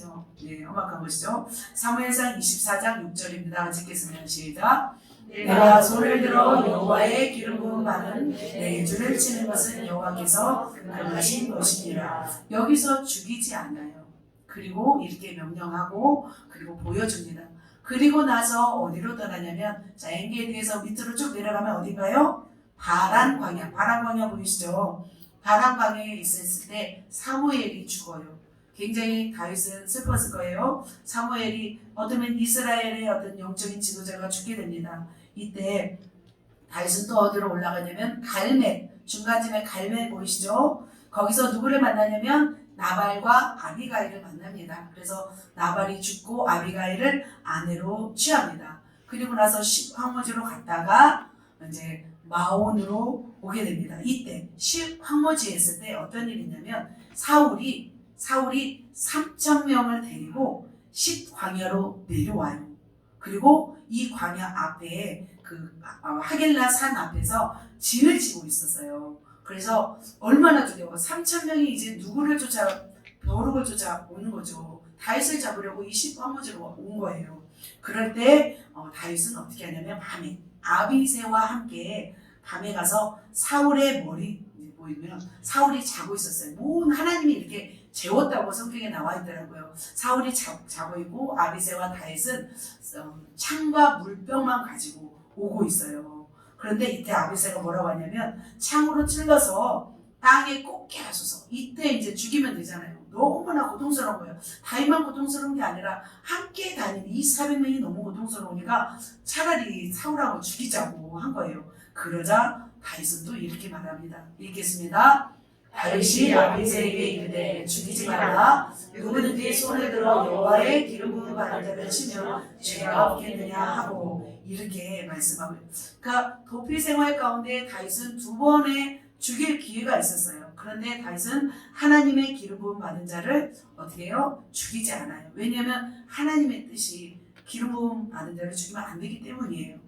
험악한 것이죠. 사무엘상 24장 6절입니다. 같이 읽겠습니다. 시작. 내가 손을 들어 여호와의 기름 부음 받은 내 줄을 치는 것은 여호와께서 명하신 것이니라. 여기서 죽이지 않아요. 그리고 이렇게 명령하고 그리고 보여줍니다. 그리고 나서 어디로 떠나냐면 자, 엔게디에서 밑으로 쭉 내려가면 어딘가요? 바란 광야. 바란 광야 보이시죠? 바란 광야에 있었을 때 사무엘이 죽어요. 굉장히 다윗은 슬펐을 거예요. 사무엘이 어쩌면 이스라엘의 어떤 영적인 지도자가 죽게 됩니다. 이때 다윗은 또 어디로 올라가냐면 갈멜, 중간쯤에 갈멜 보이시죠? 거기서 누구를 만나냐면 나발과 아비가일을 만납니다. 그래서 나발이 죽고 아비가일을 아내로 취합니다. 그리고 나서 황무지로 갔다가 이제 마온으로 오게 됩니다. 이때 황무지에 있을 때 어떤 일이 있냐면 사울이 3,000명을 데리고 광야로 내려와요. 그리고 이 광야 앞에 그 하겔라 산 앞에서 진을 치고 있었어요. 그래서 얼마나 두려워. 3,000명이 이제 누구를 벼룩을 쫓아 오는 거죠. 다윗을 잡으려고 이 황무지로 온 거예요. 그럴 때 다윗은 어떻게 하냐면 밤에 아비새와 함께 밤에 가서 사울의 머리 보이면 사울이 자고 있었어요. 하나님이 이렇게 재웠다고 성경에 나와 있더라고요. 사울이 자고 있고 아비새와 다윗은 창과 물병만 가지고 오고 있어요. 그런데 이때 아비새가 뭐라고 하냐면 창으로 찔러서 땅에 꽂게 하소서. 이때 이제 죽이면 되잖아요. 너무나 고통스러운 거예요. 다윗만 고통스러운 게 아니라 함께 다니는 이 400명이 너무 고통스러우니까 차라리 사울하고 죽이자고 한 거예요. 그러자 다윗은 또 이렇게 말합니다. 읽겠습니다. 다윗이 아비새에게 이르되 죽이지 말라. 누구든지 손을 들어 여호와의 기름 부음 받은 자를 치면 죄가 없겠느냐 하고 이렇게 말씀하고, 그러니까 도피 생활 가운데 다윗은 2번의 죽일 기회가 있었어요. 그런데 다윗은 하나님의 기름 부음 받은 자를 어떻게 해요? 죽이지 않아요. 왜냐하면 하나님의 뜻이 기름 부음 받은 자를 죽이면 안 되기 때문이에요.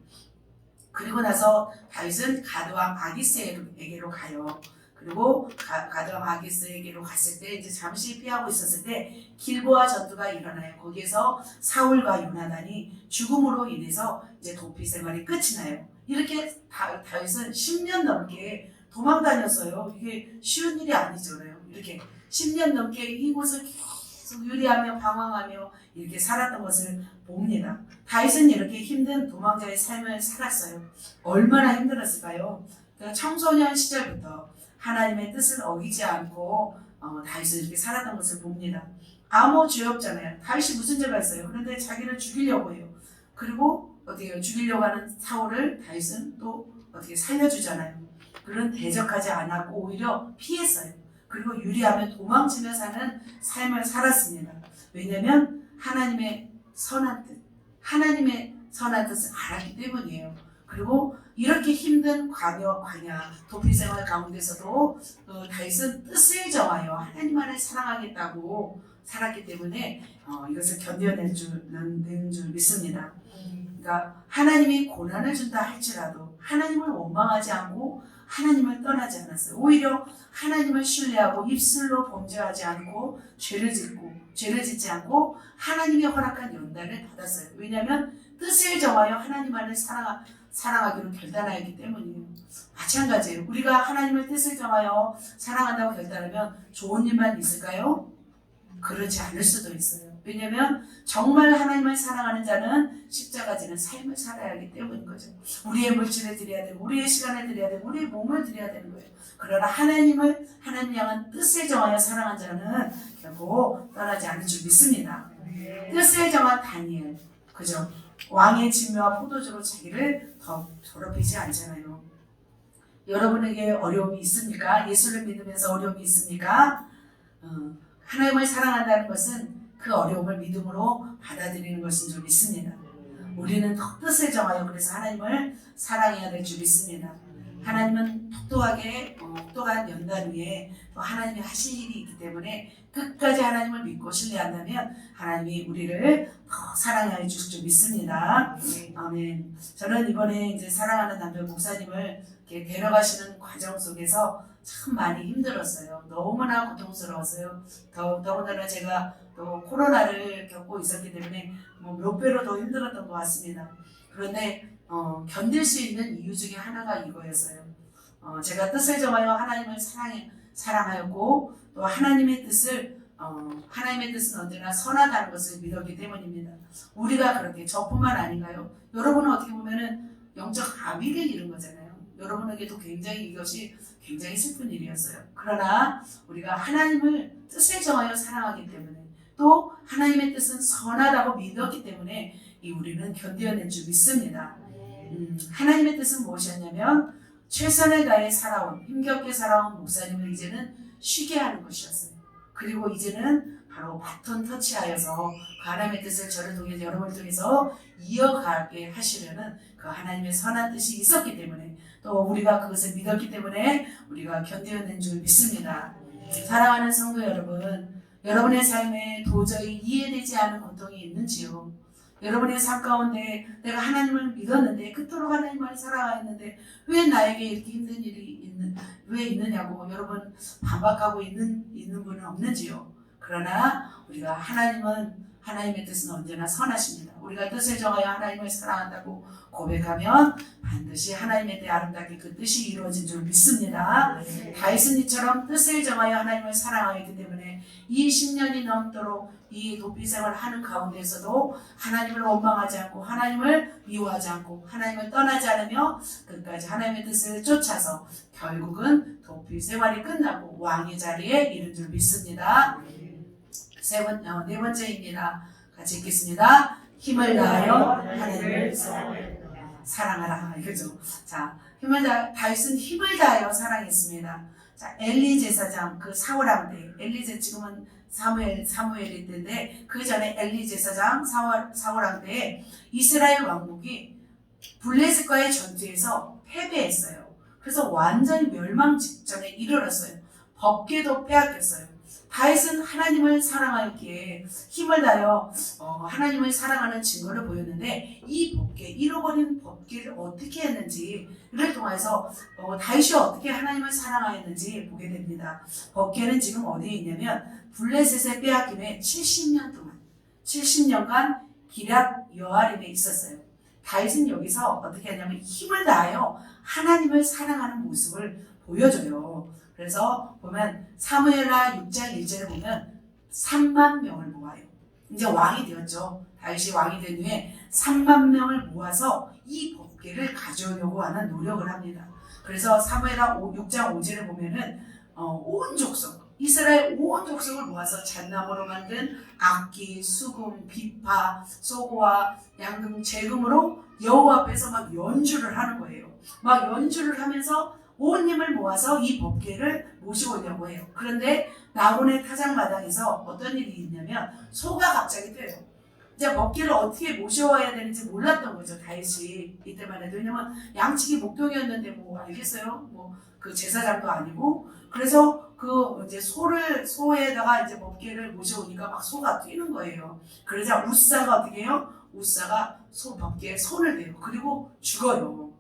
그리고 나서 다윗은 가드왕 아기스에게로 가요. 그리고 가드왕 아기스에게로 갔을 때 이제 잠시 피하고 있었을 때 길보아 전투가 일어나요. 거기에서 사울과 요나단이 죽음으로 인해서 이제 도피 생활이 끝이 나요. 이렇게 다윗은 10년 넘게 도망 다녔어요. 이게 쉬운 일이 아니잖아요. 이렇게 10년 넘게 이곳을 계속 유리하며 방황하며 이렇게 살았던 것을 봅니다. 다윗은 이렇게 힘든 도망자의 삶을 살았어요. 얼마나 힘들었을까요? 그러니까 청소년 시절부터 하나님의 뜻을 어기지 않고 다윗은 이렇게 살았던 것을 봅니다. 아무 죄 없잖아요. 다윗이 무슨 죄가 있어요? 그런데 자기를 죽이려고 해요. 그리고 어떻게 죽이려고 하는 사울을 다윗은 또 어떻게 살려주잖아요. 그런 대적하지 않았고 오히려 피했어요. 그리고 유리하며 도망치며 사는 삶을 살았습니다. 왜냐하면 하나님의 선한 뜻을 알았기 때문이에요. 그리고 이렇게 힘든 광야 도피 생활 가운데서도 다윗은 뜻을 정하여 하나님 안을 사랑하겠다고 살았기 때문에 이것을 견뎌낼 줄 믿습니다. 그러니까 하나님이 고난을 준다 할지라도 하나님을 원망하지 않고 하나님을 떠나지 않았어요. 오히려 하나님을 신뢰하고 입술로 범죄하지 않고 죄를 짓지 않고 하나님이 허락한 연단을 받았어요. 왜냐하면 뜻을 정하여 하나님 안을 사랑하기로 결단하였기 때문이에요. 마찬가지예요. 우리가 하나님의 뜻을 정하여 사랑한다고 결단하면 좋은 일만 있을까요? 그렇지 않을 수도 있어요. 왜냐하면 정말 하나님을 사랑하는 자는 십자가 지는 삶을 살아야 하기 때문인 거죠. 우리의 물질을 드려야 되고 우리의 시간을 드려야 되고 우리의 몸을 드려야 되는 거예요. 그러나 하나님 향한 뜻을 정하여 사랑한 자는 결국 떠나지 않을 줄 믿습니다. 뜻을 정한 다니엘, 그죠? 왕의 진묘와 포도주로 자기를 더 더럽히지 않잖아요. 여러분에게 어려움이 있습니까? 예수를 믿으면서 어려움이 있습니까? 하나님을 사랑한다는 것은 그 어려움을 믿음으로 받아들이는 것인 줄 믿습니다. 우리는 뜻을 정하여 그래서 하나님을 사랑해야 될 줄 믿습니다. 하나님은 똑똑한 연단 위에 또 하나님이 하실 일이 있기 때문에 끝까지 하나님을 믿고 신뢰한다면 하나님이 우리를 더 사랑해 주실 줄 믿습니다. 아멘. 저는 이번에 이제 사랑하는 남편 목사님을 이렇게 데려가시는 과정 속에서 참 많이 힘들었어요. 너무나 고통스러웠어요. 더군다나 제가 또 코로나를 겪고 있었기 때문에 뭐 몇 배로 더 힘들었던 것 같습니다. 그런데 견딜 수 있는 이유 중에 하나가 이거였어요. 제가 뜻을 정하여 하나님을 사랑하였고 또 하나님의 뜻은 언제나 선하다는 것을 믿었기 때문입니다. 우리가 그렇게 저뿐만 아닌가요? 여러분은 어떻게 보면은 영적 아비를 잃은 거잖아요. 여러분에게도 이것이 굉장히 슬픈 일이었어요. 그러나 우리가 하나님을 뜻을 정하여 사랑하기 때문에 또 하나님의 뜻은 선하다고 믿었기 때문에 우리는 견뎌낸 줄 믿습니다. 하나님의 뜻은 무엇이었냐면 최선을 다해 힘겹게 살아온 목사님을 이제는 쉬게 하는 것이었어요. 그리고 이제는 바로 바톤 터치하여서 그 하나님의 뜻을 저를 통해서 여러분을 통해서 이어가게 하시려는 그 하나님의 선한 뜻이 있었기 때문에 또 우리가 그것을 믿었기 때문에 우리가 견뎌낸 줄 믿습니다. 사랑하는 성도 여러분, 여러분의 삶에 도저히 이해되지 않은 고통이 있는지요? 여러분의 삶 가운데 내가 하나님을 믿었는데 그토록 하나님을 사랑했는데 왜 나에게 이렇게 힘든 일이 왜 있느냐고 여러분 반박하고 있는 분은 없는지요? 그러나 우리가 하나님의 뜻은 언제나 선하십니다. 우리가 뜻을 정하여 하나님을 사랑한다고 고백하면 반드시 하나님의 때 아름답게 그 뜻이 이루어진 줄 믿습니다. 다윗은 이처럼 뜻을 정하여 하나님을 사랑하였기 때문에 20년이 넘도록 이 도피 생활을 하는 가운데서도 하나님을 원망하지 않고 하나님을 미워하지 않고 하나님을 떠나지 않으며 끝까지 하나님의 뜻을 쫓아서 결국은 도피 생활이 끝나고 왕의 자리에 이른 줄 믿습니다. 네 번째입니다. 같이 읽겠습니다. 힘을 다하여 하나님을 사랑하라. 이거죠. 자, 다윗은 힘을 다하여 사랑했습니다. 자, 엘리 제사장 그 사울왕 때, 지금은 사무엘이 때인데 그 전에 엘리 제사장 사울왕 때에 이스라엘 왕국이 블레셋과의 전투에서 패배했어요. 그래서 완전히 멸망 직전에 이르렀어요. 법궤도 빼앗겼어요. 다윗은 하나님을 사랑하기에 힘을 다하여 하나님을 사랑하는 증거를 보였는데 잃어버린 법궤를 어떻게 했는지를 통해서 다윗이 어떻게 하나님을 사랑하였는지 보게 됩니다. 법궤는 지금 어디에 있냐면 블레셋에 빼앗김에 70년간 기럇 여아림에 있었어요. 다윗은 여기서 어떻게 하냐면 힘을 다하여 하나님을 사랑하는 모습을 보여줘요. 그래서 보면 사무엘하 6장 1절에 보면 3만 명을 모아요. 이제 왕이 되었죠. 다윗이 왕이 된 후에 3만 명을 모아서 이 법궤를 가져오려고 하는 노력을 합니다. 그래서 사무엘하 6장 5절에 보면은 온 족속, 이스라엘 온 족속을 모아서 잣나무로 만든 악기, 수금, 비파, 소고와 양금, 재금으로 여호와 앞에서 막 연주를 하는 거예요. 막 연주를 하면서 온 힘을 모아서 이 법궤를 모시고 오려고 해요. 그런데 나곤의 타작마당에서 어떤 일이 있냐면 소가 갑자기 뛰어요. 이제 법궤를 어떻게 모셔와야 되는지 몰랐던 거죠, 다윗이 이때만 해도. 왜냐면 양측이 목동이었는데 뭐 알겠어요? 뭐 그 제사장도 아니고. 그래서 그 이제 소에다가 이제 법궤를 모셔오니까 막 소가 뛰는 거예요. 그러자 우사가 어떻게 해요? 우사가 법궤에 손을 대고 그리고 죽어요.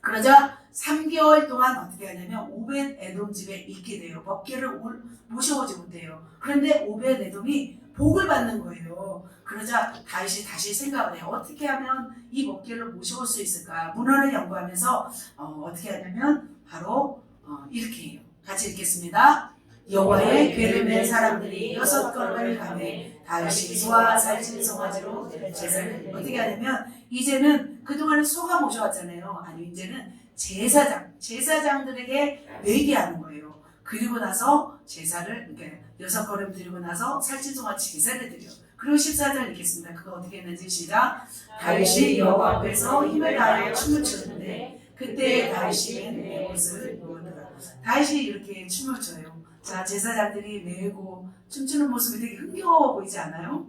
그러자 3개월 동안 어떻게 하냐면 오벳 에돔 집에 있게 돼요. 법궤를 모셔오지 못해요. 그런데 오벳 에돔이 복을 받는 거예요. 그러자 다윗이 다시 생각을 해요. 어떻게 하면 이 법궤를 모셔올 수 있을까? 문헌을 연구하면서 어떻게 하냐면 바로 이렇게 해요. 같이 읽겠습니다. 여호와의 궤를 맨 사람들이 6걸음을 가매 다윗이 소와 살찐 송아지로 제사를 어떻게 하냐면 이제는 그동안은 소가 모셔왔잖아요. 아니 이제는 제사장들에게 매기하는 거예요. 그리고 나서 제사를 이렇게 6걸음 드리고 나서 살찐 송아지 제사를 드려. 그리고 14절 읽겠습니다. 그거 어떻게 했는지 시작. 다윗이 여호와 앞에서 힘을 다하여 춤을 추는데 그때 다윗이 내 옷을 입었더라. 다윗이 이렇게 춤을 춰요. 자, 제사장들이 매고 춤추는 모습이 되게 흥겨워 보이지 않아요?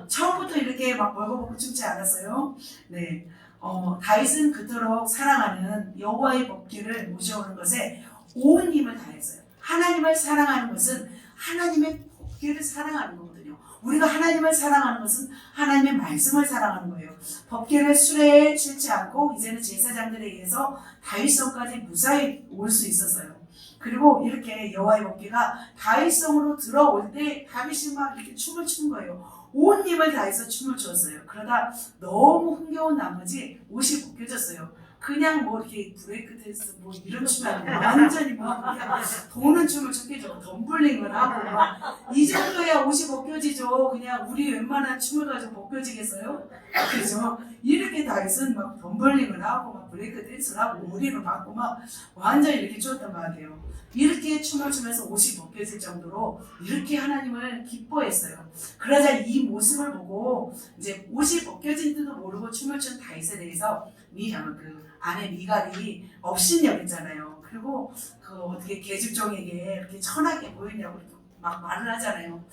처음부터 이렇게 막 벌거벗고 춤지 않았어요? 네. 다윗은 그토록 사랑하는 여호와의 법궤를 모셔오는 것에 온 힘을 다했어요. 하나님을 사랑하는 것은 하나님의 법궤를 사랑하는 거거든요. 우리가 하나님을 사랑하는 것은 하나님의 말씀을 사랑하는 거예요. 법궤를 수레에 싣지 않고 이제는 제사장들에 의해서 다윗성까지 무사히 올 수 있었어요. 그리고 이렇게 여호와의 법궤가 다윗성으로 들어올 때 다윗이 막 이렇게 춤을 추는 거예요. 온 힘을 다해서 춤을 추었어요. 그러다 너무 흥겨운 나머지 옷이 벗겨졌어요. 그냥 뭐 이렇게 브레이크 댄스 뭐 이런 춤이 아니라 완전히 막 그냥 도는 춤을 추게 좀 덤블링을 하고 막 이 정도야 옷이 벗겨지죠. 그냥 우리 웬만한 춤을 가지고 벗겨지겠어요? 그죠? 이렇게 다윗은 막 덤블링을 하고 막 브레이크 댄스를 하고 머리를 박고 막 완전히 이렇게 추었단 말이에요. 이렇게 춤을 추면서 옷이 벗겨질 정도로 이렇게 하나님을 기뻐했어요. 그러자 이 모습을 보고 이제 옷이 벗겨진지도 모르고 춤을 춘 다윗에 대해서 그 아내 미갈이 업신여겼잖아요. 그리고 그 어떻게 계집종에게 이렇게 천하게 보이냐고 막 말을 하잖아요.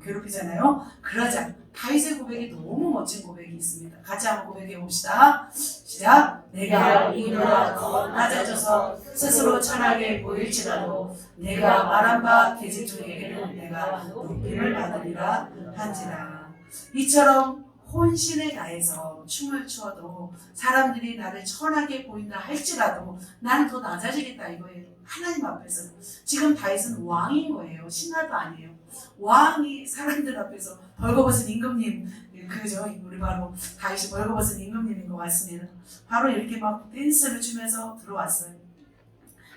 괴롭히잖아요. 그러자 다윗의 고백이 너무 멋진 고백이 있습니다. 같이 한번 고백해 봅시다. 시작. 내가 이보다 더 낮아져서 스스로 천하게 보일지라도 내가 말한 바 계집종에게는 내가 높임을 받으리라 한지라. 이처럼 혼신을 다해서 춤을 추어도 사람들이 나를 천하게 보인다 할지라도 나는 더 낮아지겠다 이거예요. 하나님 앞에서. 지금 다윗은 왕인 거예요. 신하도 아니에요. 왕이 사람들 앞에서 벌거벗은 임금님, 그죠? 우리 바로 다윗이 벌거벗은 임금님인 것 같습니다. 바로 이렇게 막 댄스를 추면서 들어왔어요.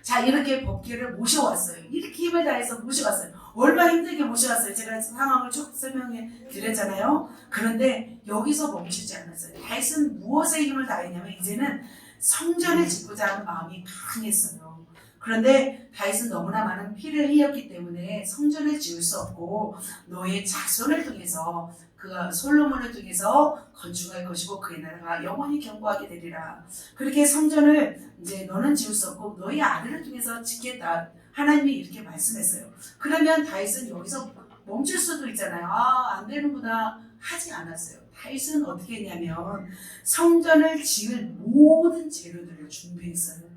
자, 이렇게 법궤를 모셔왔어요. 이렇게 힘을 다해서 모셔왔어요. 얼마나 힘들게 모셔왔어요. 제가 상황을 쭉 설명해 드렸잖아요. 그런데 여기서 멈추지 않았어요. 다윗은 무엇에 힘을 다했냐면 이제는 성전을 짓고자 하는 마음이 강했어요. 그런데 다윗은 너무나 많은 피를 흘렸기 때문에 성전을 지을 수 없고 너의 자손을 통해서 그 솔로몬을 통해서 건축할 것이고 그의 나라가 영원히 견고하게 되리라. 그렇게 성전을 이제 너는 지을 수 없고 너희 아들을 통해서 짓겠다. 하나님이 이렇게 말씀했어요. 그러면 다윗은 여기서 멈출 수도 있잖아요. 아, 안 되는구나 하지 않았어요. 다윗은 어떻게 했냐면 성전을 지을 모든 재료들을 준비했어요.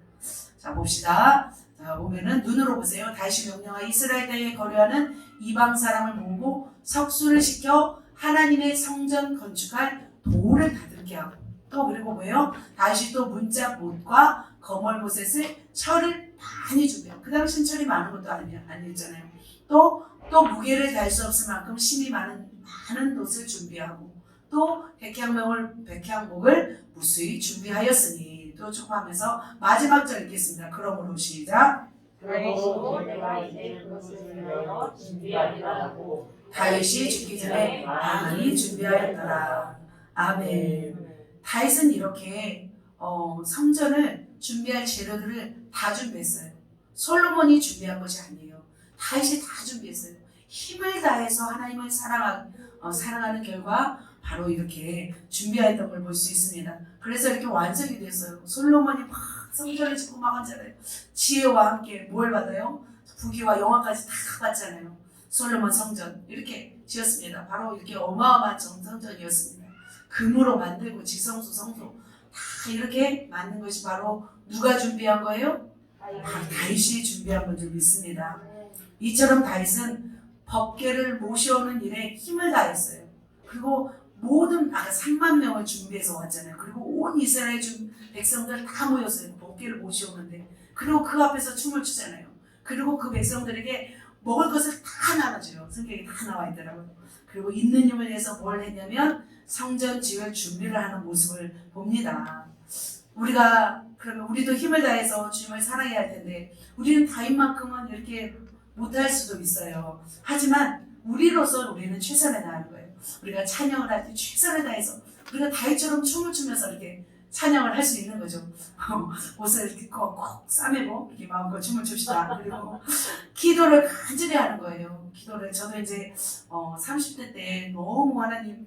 자, 봅시다. 자, 보면은 눈으로 보세요. 다윗이 명령하 이스라엘 땅에 거류하는 이방 사람을 모으고 석수를 시켜 하나님의 성전 건축할 돌을 다듬게 하고 또 그리고 뭐예요? 다윗이 또 문짝못과 거멀못셋을 철을 많이 준비해요. 그 당시엔 철이 많은 것도 아니었잖아요. 또 무게를 달 수 없을 만큼 힘이 많은 돛을 준비하고 또 백향목을 무수히 준비하였으니 또 축하하면서 마지막 절 읽겠습니다. 그러므로 시작. 그러므로 내가 이제 그것을 위하여 준비하리라 하고 다윗이 죽기 전에 많이 준비하였더라. 아멘. 다윗은 이렇게 성전을 준비할 재료들을 다 준비했어요. 솔로몬이 준비한 것이 아니에요. 다윗이 다 준비했어요. 힘을 다해서 하나님을 사랑하는 결과 바로 이렇게 준비했던 걸 볼 수 있습니다. 그래서 이렇게 완성이 됐어요. 솔로몬이 막 성전을 짓고 막 하잖아요. 지혜와 함께 뭘 받아요? 부귀와 영화까지 다 받잖아요. 솔로몬 성전 이렇게 지었습니다. 바로 이렇게 어마어마한 성전이었습니다. 금으로 만들고 지성소, 성소 다 이렇게 만든 것이 바로 누가 준비한 거예요? 다윗이 준비한 건 줄 믿습니다. 이처럼 다윗은 법궤를 모셔오는 일에 힘을 다했어요. 그리고 모든 아까 3만 명을 준비해서 왔잖아요. 그리고 온 이스라엘 백성들 다 모였어요. 법궤를 모셔오는데 그리고 그 앞에서 춤을 추잖아요. 그리고 그 백성들에게 먹을 것을 다 나눠줘요. 성경에 다 나와 있더라고요. 그리고 있는 힘을 내서 뭘 했냐면 성전 지을 준비를 하는 모습을 봅니다. 그러면 우리도 힘을 다해서 주님을 사랑해야 할 텐데 우리는 다윗만큼은 이렇게 못할 수도 있어요. 하지만 우리는 최선을 다하는 거예요. 우리가 찬양을 할 때 최선을 다해서 우리가 다윗처럼 춤을 추면서 이렇게 찬양을 할 수 있는 거죠. 옷을 이렇게 꼭 싸매고 이렇게 마음껏 춤을 춥시다. 그리고 기도를 간절히 하는 거예요. 기도를 저도 이제 30대 때 너무 하나님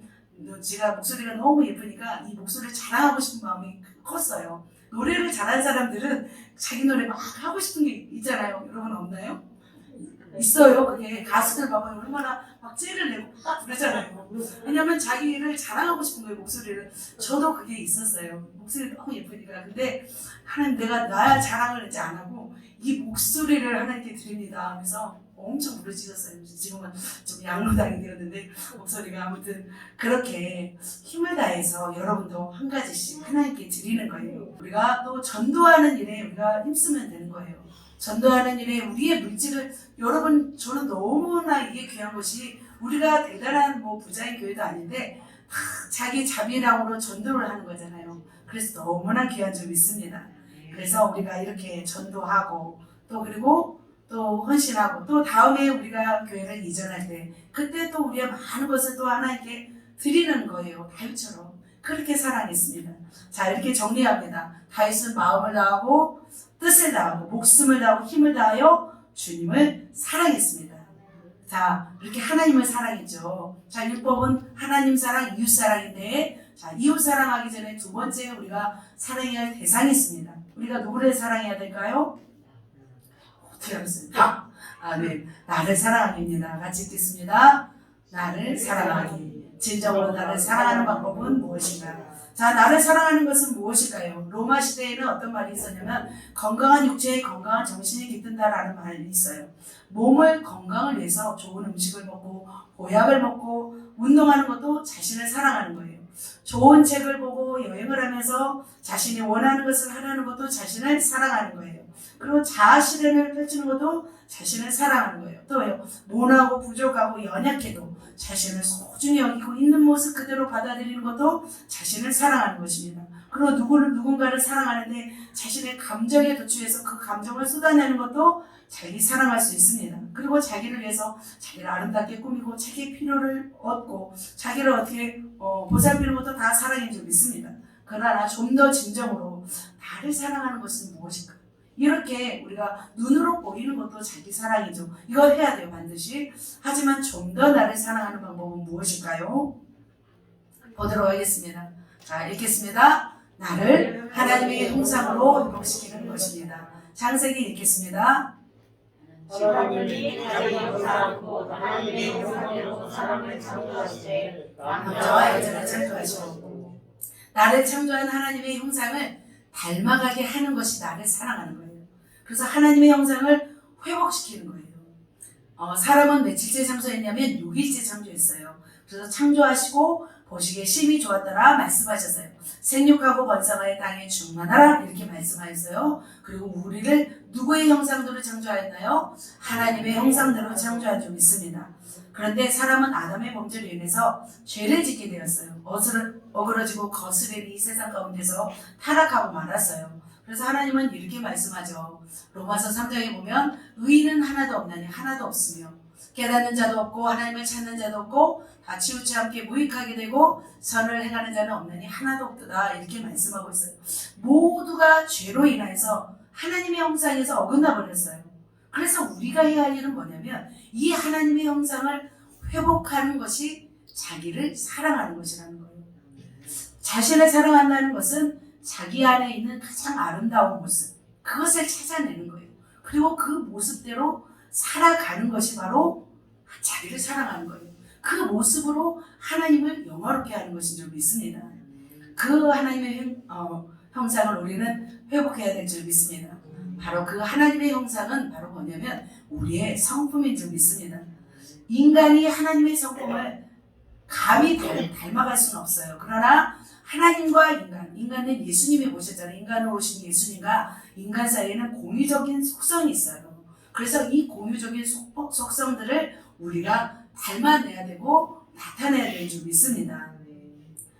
제가 목소리가 너무 예쁘니까 이 목소리를 자랑하고 싶은 마음이 컸어요. 노래를 잘하는 사람들은 자기 노래 막 하고 싶은 게 있잖아요. 여러분 없나요? 있어요. 그게 가수들 보면 얼마나 막 째를 내고 막 그러잖아요. 왜냐면 자기를 자랑하고 싶은 거예요. 목소리를. 저도 그게 있었어요. 목소리 너무 예쁘니까. 근데 하나님 내가 나야 자랑을 이제 안 하고 이 목소리를 하나님께 드립니다 하면서 엄청 부르짖었어요. 지금은 좀 양로당이 되었는데 목소리가 아무튼 그렇게 힘을 다해서 여러분도 한 가지씩 하나님께 드리는 거예요. 우리가 또 전도하는 일에 우리가 힘쓰면 되는 거예요. 전도하는 일에 우리의 물질을, 여러분 저는 너무나 이게 귀한 것이, 우리가 대단한 뭐 부자인 교회도 아닌데 자기 자비랑으로 전도를 하는 거잖아요. 그래서 너무나 귀한 점이 있습니다. 그래서 우리가 이렇게 전도하고 또 그리고 또 헌신하고 또 다음에 우리가 교회를 이전할 때 그때 또 우리의 많은 것을 또 하나님께 드리는 거예요. 다윗처럼 그렇게 사랑했습니다. 자, 이렇게 정리합니다. 다윗은 마음을 다하고 뜻을 다하고 목숨을 다하고 힘을 다하여 주님을 사랑했습니다. 자, 이렇게 하나님을 사랑했죠. 자, 율법은 하나님 사랑, 이웃 사랑인데, 자, 이웃 사랑하기 전에 두 번째 우리가 사랑해야 할 대상이 있습니다. 우리가 누구를 사랑해야 될까요? 어떻게 하겠습니까? 네. 나를 사랑하기입니다. 같이 읽겠습니다. 나를 사랑하기. 진정으로 나를 사랑하는 방법은 무엇인가? 자, 나를 사랑하는 것은 무엇일까요? 로마 시대에는 어떤 말이 있었냐면, 건강한 육체에 건강한 정신이 깃든다라는 말이 있어요. 몸을 건강을 위해서 좋은 음식을 먹고 보약을 먹고 운동하는 것도 자신을 사랑하는 거예요. 좋은 책을 보고 여행을 하면서 자신이 원하는 것을 하려는 것도 자신을 사랑하는 거예요. 그리고 자아 실현을 펼치는 것도 자신을 사랑하는 거예요. 또요, 모나고 부족하고 연약해도 자신을 소중히 여기고 있는 모습 그대로 받아들이는 것도 자신을 사랑하는 것입니다. 그리고 누군가를 사랑하는데 자신의 감정에 도취해서 그 감정을 쏟아내는 것도 자기 사랑할 수 있습니다. 그리고 자기를 위해서 자기를 아름답게 꾸미고 자기의 필요를 얻고 자기를 어떻게 보살피는 것도 다 사랑인 줄 믿습니다. 그러나 좀 더 진정으로 나를 사랑하는 것은 무엇일까? 이렇게 우리가 눈으로 보이는 것도 자기 사랑이죠. 이걸 해야 돼요, 반드시. 하지만 좀 더 나를 사랑하는 방법은 무엇일까요? 보도록 하겠습니다. 자, 읽겠습니다. 나를 하나님의 형상으로 회복시키는 것입니다. 창세기 읽겠습니다. 하나님이 자기 형상 곧 하나님의 형상대로 사람을 창조하시되 남자와 여자를 창조하시고, 나를 창조한 하나님의 형상을 닮아가게 하는 것이 나를 사랑하는 거예요. 그래서 하나님의 형상을 회복시키는 거예요. 사람은 며칠째 창조했냐면 6일째 창조했어요. 그래서 창조하시고 보시기에 심히 좋았더라 말씀하셨어요. 생육하고 번성하여 땅에 충만하라 이렇게 말씀하셨어요. 그리고 우리를 누구의 형상대로 창조하였나요? 하나님의 형상대로 창조한 줄 믿습니다. 그런데 사람은 아담의 범죄로 인해서 죄를 짓게 되었어요. 어그러지고 거스레리 세상 가운데서 타락하고 말았어요. 그래서 하나님은 이렇게 말씀하죠. 로마서 3장에 보면 의인은 하나도 없나니 하나도 없으며 깨닫는 자도 없고 하나님을 찾는 자도 없고 다 치우쳐 함께 무익하게 되고 선을 행하는 자는 없나니 하나도 없도다 이렇게 말씀하고 있어요. 모두가 죄로 인해서 하나님의 형상에서 어긋나 버렸어요. 그래서 우리가 해야 할 일은 뭐냐면 이 하나님의 형상을 회복하는 것이 자기를 사랑하는 것이라는 거예요. 자신을 사랑한다는 것은 자기 안에 있는 가장 아름다운 모습, 그것을 찾아내는 거예요. 그리고 그 모습대로 살아가는 것이 바로 자기를 사랑하는 거예요. 그 모습으로 하나님을 영화롭게 하는 것인 줄 믿습니다. 그 하나님의 형상을 우리는 회복해야 될 줄 믿습니다. 바로 그 하나님의 형상은 바로 뭐냐면 우리의 성품인 줄 믿습니다. 인간이 하나님의 성품을 감히 닮아갈 수는 없어요. 그러나 하나님과 인간은 예수님이 오셨잖아요. 인간으로 오신 예수님과 인간 사이에는 공유적인 속성이 있어요. 그래서 이 공유적인 속성들을 우리가 닮아내야 되고 나타내야 될 줄 믿습니다.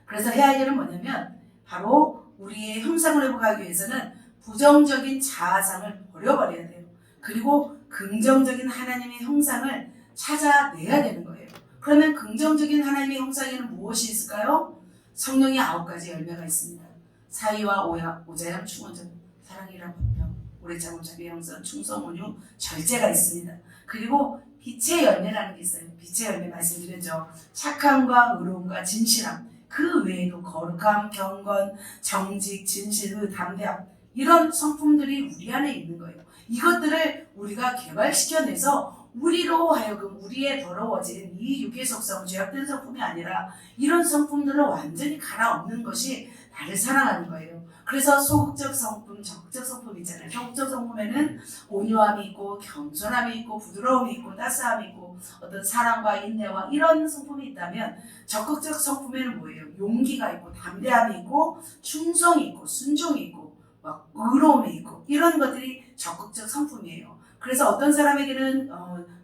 그래서 해야 할 일은 뭐냐면 바로 우리의 형상을 회복하기 위해서는 부정적인 자아상을 버려버려야 돼요. 그리고 긍정적인 하나님의 형상을 찾아내야 되는 거예요. 그러면 긍정적인 하나님의 형상에는 무엇이 있을까요? 성령의 9가지 열매가 있습니다. 사의와 오자양, 충원적, 사랑이라 분명, 오래 참음, 자비, 형성, 충성, 온유, 절제가 있습니다. 그리고 빛의 열매라는 게 있어요. 빛의 열매 말씀드렸죠. 착함과 의로움과 진실함, 그 외에도 거룩함, 경건, 정직, 진실, 담대함, 이런 성품들이 우리 안에 있는 거예요. 이것들을 우리가 개발시켜내서 우리로 하여금 우리의 더러워진 이 육의 속성, 죄악된 성품이 아니라 이런 성품들을 완전히 갈아엎는 것이 나를 사랑하는 거예요. 그래서 소극적 성품, 적극적 성품 있잖아요. 적극적 성품에는 온유함이 있고 겸손함이 있고 부드러움이 있고 따스함이 있고 어떤 사랑과 인내와 이런 성품이 있다면 적극적 성품에는 뭐예요? 용기가 있고 담대함이 있고 충성이 있고 순종이 있고 막 의로움이 있고 이런 것들이 적극적 성품이에요. 그래서 어떤 사람에게는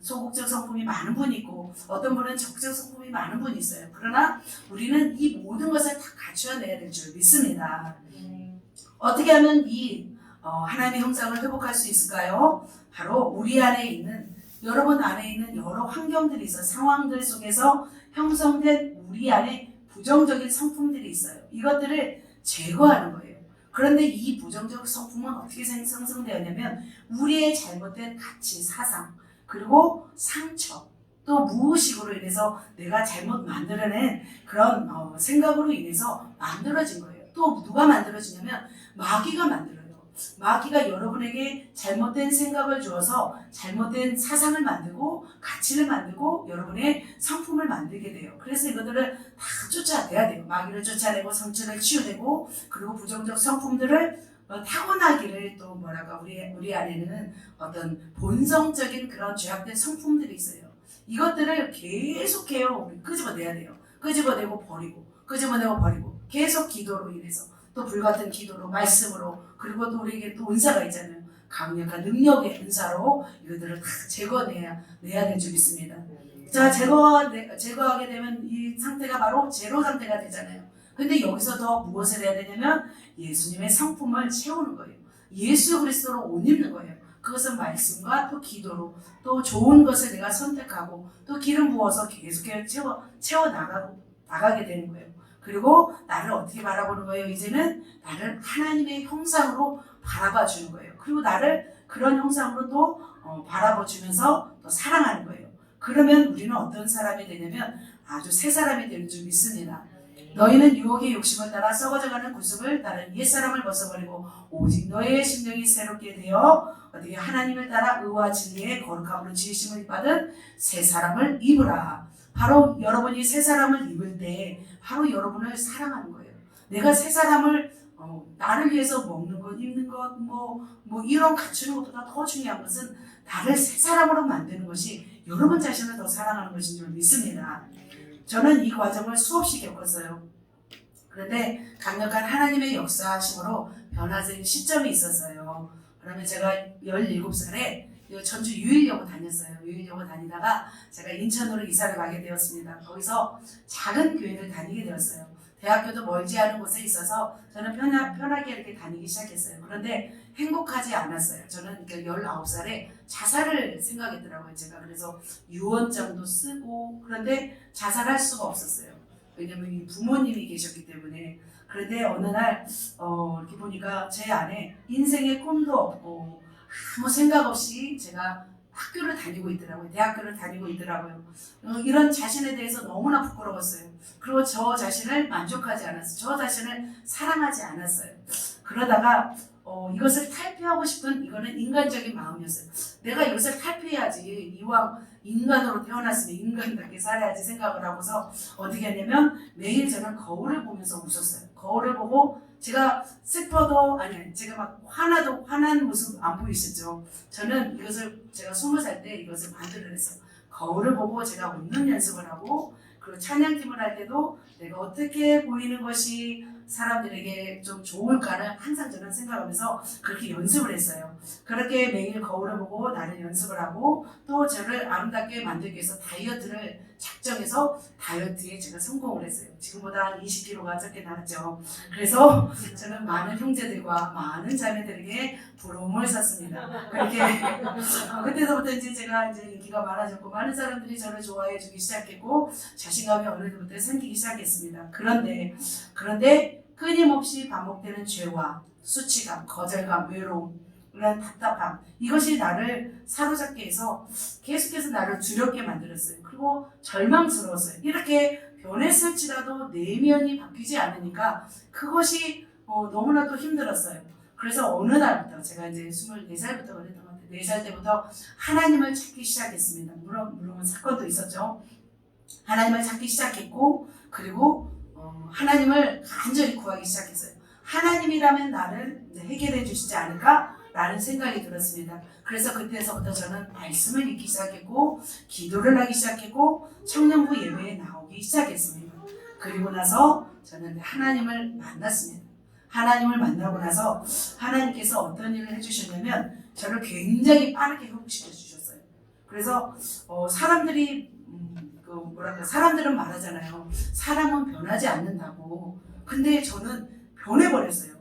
소극적 성품이 많은 분이 있고 어떤 분은 적극적 성품이 많은 분이 있어요. 그러나 우리는 이 모든 것을 다 갖추어내야 될 줄 믿습니다. 어떻게 하면 이 하나님의 형상을 회복할 수 있을까요? 바로 우리 안에 있는 여러분 안에 있는 여러 환경들이 있어 상황들 속에서 형성된 우리 안에 부정적인 성품들이 있어요. 이것들을 제거하는 거예요. 그런데 이 부정적 성품은 어떻게 생성되었냐면 우리의 잘못된 가치, 사상, 그리고 상처, 또 무의식으로 인해서 내가 잘못 만들어낸 그런 생각으로 인해서 만들어진 거예요. 또 누가 만들어지냐면 마귀가 만들어요. 마귀가 여러분에게 잘못된 생각을 주어서 잘못된 사상을 만들고 가치를 만들고 여러분의 성품을 만들게 돼요. 그래서 이것들을 다 쫓아내야 돼요. 마귀를 쫓아내고 상처를 치유되고 그리고 부정적 성품들을 타고나기를 또 우리 안에는 어떤 본성적인 그런 죄악된 성품들이 있어요. 이것들을 계속해요. 우리 끄집어내야 돼요. 끄집어내고 버리고 계속 기도로 인해서 또 불같은 기도로 말씀으로 그리고 또 우리에게 또 은사가 있잖아요. 강력한 능력의 은사로 이것들을 다 제거내야 될 줄 믿습니다. 자, 제거하게 되면 이 상태가 바로 제로 상태가 되잖아요. 근데 여기서 더 무엇을 해야 되냐면 예수님의 성품을 채우는 거예요. 예수 그리스도로 옷 입는 거예요. 그것은 말씀과 또 기도로 또 좋은 것을 내가 선택하고 또 기름 부어서 계속해서 채워 나가게 되는 거예요. 그리고 나를 어떻게 바라보는 거예요? 이제는 나를 하나님의 형상으로 바라봐 주는 거예요. 그리고 나를 그런 형상으로 또 바라봐 주면서 또 사랑하는 거예요. 그러면 우리는 어떤 사람이 되냐면 아주 새 사람이 되는 줄 믿습니다. 너희는 유혹의 욕심을 따라 썩어져가는 구습을 따른 옛사람을 벗어버리고 오직 너희의 심령이 새롭게 되어 어떻게 하나님을 따라 의와 진리의 거룩함으로 지으심을 받은 새 사람을 입으라. 바로 여러분이 새 사람을 입을 때 바로 여러분을 사랑하는 거예요. 내가 새 사람을 나를 위해서 먹는 것, 입는 것, 이런 갖추는 것보다 더 중요한 것은 나를 새 사람으로 만드는 것이 여러분 자신을 더 사랑하는 것인 줄 믿습니다. 저는 이 과정을 수없이 겪었어요. 그런데 강력한 하나님의 역사하심으로 변화된 시점이 있었어요. 그러면 제가 17살에 전주 유일여고 다녔어요. 유일여고 다니다가 제가 인천으로 이사를 가게 되었습니다. 거기서 작은 교회를 다니게 되었어요. 대학교도 멀지 않은 곳에 있어서 저는 편하게 이렇게 다니기 시작했어요. 그런데 행복하지 않았어요. 저는 19살에 자살을 생각했더라고요. 제가 그래서 유언장도 쓰고 그런데 자살할 수가 없었어요. 왜냐면 부모님이 계셨기 때문에. 그런데 어느 날 이렇게 보니까 제 안에 인생의 꿈도 없고 아무 생각 없이 제가 학교를 다니고 있더라고요. 대학교를 다니고 있더라고요. 이런 자신에 대해서 너무나 부끄러웠어요. 그리고 저 자신을 만족하지 않았어요. 저 자신을 사랑하지 않았어요. 그러다가 이것을 탈피하고 싶은 이거는 인간적인 마음이었어요. 내가 이것을 탈피해야지. 이왕 인간으로 태어났으면 인간답게 살아야지 생각을 하고서 어떻게 했냐면 매일 저는 거울을 보면서 웃었어요. 거울을 보고 제가 슬퍼도 제가 막 화난 모습 안 보이시죠? 저는 이것을 제가 20살 때 이것을 만들어냈어요. 거울을 보고 제가 웃는 연습을 하고 그리고 찬양팀을 할 때도 내가 어떻게 보이는 것이 사람들에게 좀 좋을까를 항상 저는 생각하면서 그렇게 연습을 했어요. 그렇게 매일 거울을 보고 나를 연습을 하고 또 저를 아름답게 만들기 위해서 다이어트를 작정해서 다이어트에 제가 성공을 했어요. 지금보다 한 20kg가 적게 나왔죠. 그래서 저는 많은 형제들과 많은 자매들에게 부러움을 샀습니다. 그렇게 그때서부터 이제 제가 인기가 많아졌고 많은 사람들이 저를 좋아해 주기 시작했고 자신감이 어느 때부터 생기기 시작했습니다. 그런데 끊임없이 반복되는 죄와 수치감, 거절감, 외로움, 이런 답답함 이것이 나를 사로잡게 해서 계속해서 나를 두렵게 만들었어요. 그리고 절망스러웠어요. 이렇게 변했을지라도 내면이 바뀌지 않으니까 그것이 너무나도 힘들었어요. 그래서 어느 날부터 제가 이제 24살부터 그랬던 것 같아요. 4살 때부터 하나님을 찾기 시작했습니다. 물론 사건도 있었죠. 하나님을 찾기 시작했고 그리고 하나님을 간절히 구하기 시작했어요. 하나님이라면 나를 해결해 주시지 않을까? 라는 생각이 들었습니다. 그래서 그때서부터 저는 말씀을 읽기 시작했고 기도를 하기 시작했고 청년부 예배에 나오기 시작했습니다. 그리고 나서 저는 하나님을 만났습니다. 하나님을 만나고 나서 하나님께서 어떤 일을 해주셨냐면 저를 굉장히 빠르게 회복시켜 주셨어요. 그래서 사람들이 사람들은 말하잖아요. 사람은 변하지 않는다고. 근데 저는 변해버렸어요.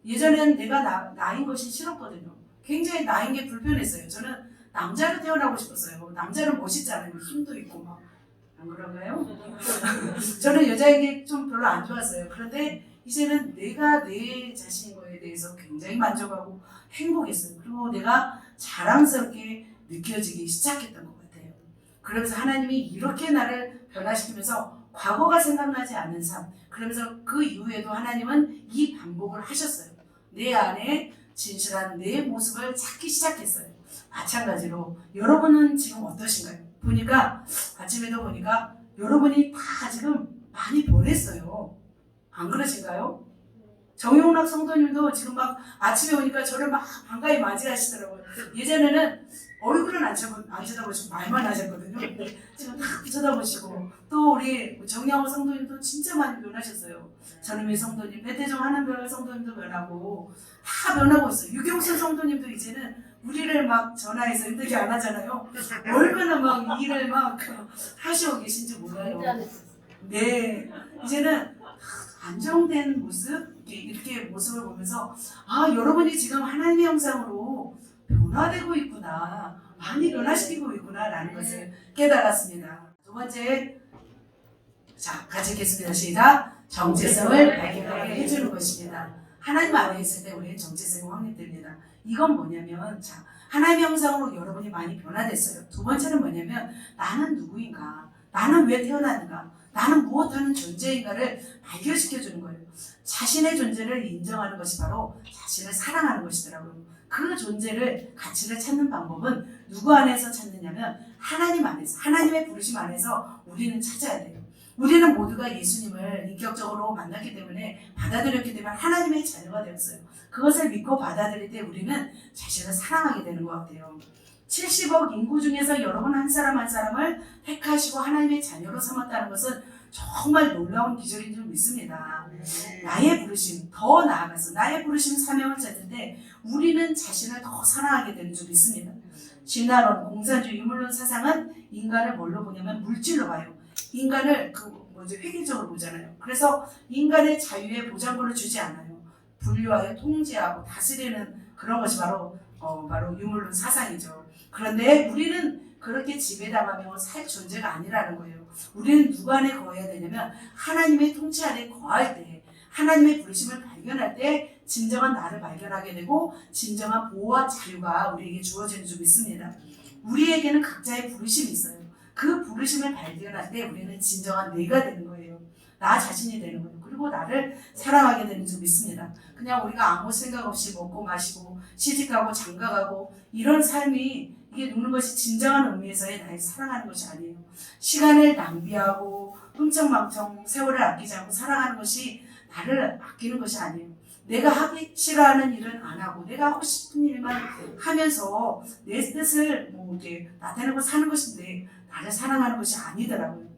예전엔 내가 나인 것이 싫었거든요. 굉장히 나인 게 불편했어요. 저는 남자로 태어나고 싶었어요. 남자는 멋있잖아요. 힘도 있고 막. 안 그런가요? 저는 여자에게 좀 별로 안 좋았어요. 그런데 이제는 내가 내 자신인 거에 대해서 굉장히 만족하고 행복했어요. 그리고 내가 자랑스럽게 느껴지기 시작했던 것 같아요. 그러면서 하나님이 이렇게 나를 변화시키면서 과거가 생각나지 않는 삶, 그러면서 그 이후에도 하나님은 이 반복을 하셨어요. 내 안에 진실한 내 모습을 찾기 시작했어요. 마찬가지로 여러분은 지금 어떠신가요? 보니까 아침에도 보니까 여러분이 다 지금 많이 변했어요. 안 그러신가요? 정용락 성도님도 지금 막 아침에 오니까 저를 막 반가이 맞이하시더라고요. 예전에는 얼굴은 안 쳐다보시고 말만 하셨거든요. 지금 다 쳐다보시고, 또 우리 정양호 성도님도 진짜 많이 변하셨어요. 전우미 성도님, 배태종 하남별 성도님도 변하고 다 변하고 있어요. 유경수 성도님도 이제는 우리를 막 전화해서 힘들게 안 하잖아요. 얼마나 막 일을 막 하시고 계신지 몰라요. 네, 이제는 안정된 모습, 이렇게 모습을 보면서 여러분이 지금 하나님의 형상으로 변화되고 있구나, 많이 변화시키고 있구나 라는 것을 깨달았습니다. 두 번째, 자, 같이 읽겠습니다. 시작. 정체성을 발견하게 해주는 것입니다. 하나님 안에 있을 때 우리는 정체성이 확립됩니다. 이건 뭐냐면, 자, 하나님의 형상으로 여러분이 많이 변화됐어요. 두 번째는 뭐냐면, 나는 누구인가? 나는 왜 태어났는가? 나는 무엇하는 존재인가를 발견시켜주는 거예요. 자신의 존재를 인정하는 것이 바로 자신을 사랑하는 것이더라고요. 그 존재를, 가치를 찾는 방법은 누구 안에서 찾느냐면 하나님 안에서, 하나님의 부르심 안에서 우리는 찾아야 돼요. 우리는 모두가 예수님을 인격적으로 만났기 때문에, 받아들였기 때문에 하나님의 자녀가 되었어요. 그것을 믿고 받아들일 때 우리는 자신을 사랑하게 되는 것 같아요. 70억 인구 중에서 여러분 한 사람 한 사람을 택하시고 하나님의 자녀로 삼았다는 것은 정말 놀라운 기적인 줄 믿습니다. 나의 부르심, 더 나아가서 나의 부르심 사명을 찾을 때 우리는 자신을 더 사랑하게 되는 줄 믿습니다. 진화론, 공산주의, 유물론 사상은 인간을 뭘로 보냐면 물질로 봐요. 인간을 획일적으로 보잖아요. 그래서 인간의 자유의 보장권을 주지 않아요. 분류하여 통제하고 다스리는 그런 것이 바로 유물론 사상이죠. 그런데 우리는 그렇게 지배당하며 살 존재가 아니라는 거예요. 우리는 누구 안에 거해야 되냐면 하나님의 통치 안에 거할 때, 하나님의 부르심을 발견할 때 진정한 나를 발견하게 되고 진정한 보호와 자유가 우리에게 주어지는 줄 믿습니다. 우리에게는 각자의 부르심이 있어요. 그 부르심을 발견할 때 우리는 진정한 내가 되는 거예요. 나 자신이 되는 거예요. 그리고 나를 사랑하게 되는 줄 믿습니다. 그냥 우리가 아무 생각 없이 먹고 마시고 시집가고 장가가고 이런 삶이, 이게 누는 것이 진정한 의미에서의 나를 사랑하는 것이 아니에요. 시간을 낭비하고 흥청망청 세월을 아끼지 않고 살아가는 것이 나를 아끼는 것이 아니에요. 내가 하기 싫어하는 일은 안 하고 내가 하고 싶은 일만 하면서 내 뜻을 이렇게 나타내고 사는 것인데 나를 사랑하는 것이 아니더라고요.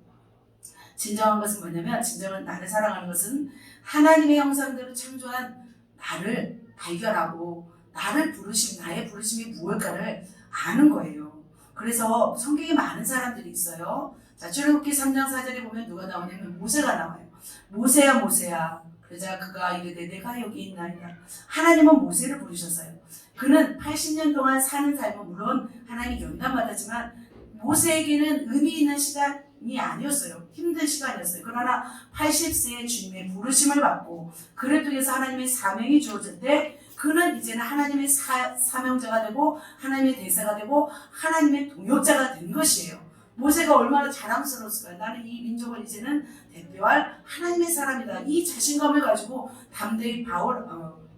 진정한 것은 뭐냐면, 진정한 나를 사랑하는 것은 하나님의 형상대로 창조한 나를 발견하고 나의 부르심이 무엇일까를 아는 거예요. 그래서 성경에 많은 사람들이 있어요. 자, 출애굽기 3장 4절에 보면 누가 나오냐면 모세가 나와요. 모세야. 그러자 그가 이르되 내가 여기 있나이다. 하나님은 모세를 부르셨어요. 그는 80년 동안 사는 삶은 물론 하나님이 연단받았지만 모세에게는 의미 있는 시간이 아니었어요. 힘든 시간이었어요. 그러나 80세에 주님의 부르심을 받고 그를 통해서 하나님의 사명이 주어질 때 그는 이제는 하나님의 사명자가 되고 하나님의 대사가 되고 하나님의 동역자가 된 것이에요. 모세가 얼마나 자랑스러웠을까요? 나는 이 민족을 이제는 대표할 하나님의 사람이다. 이 자신감을 가지고 담대히 바로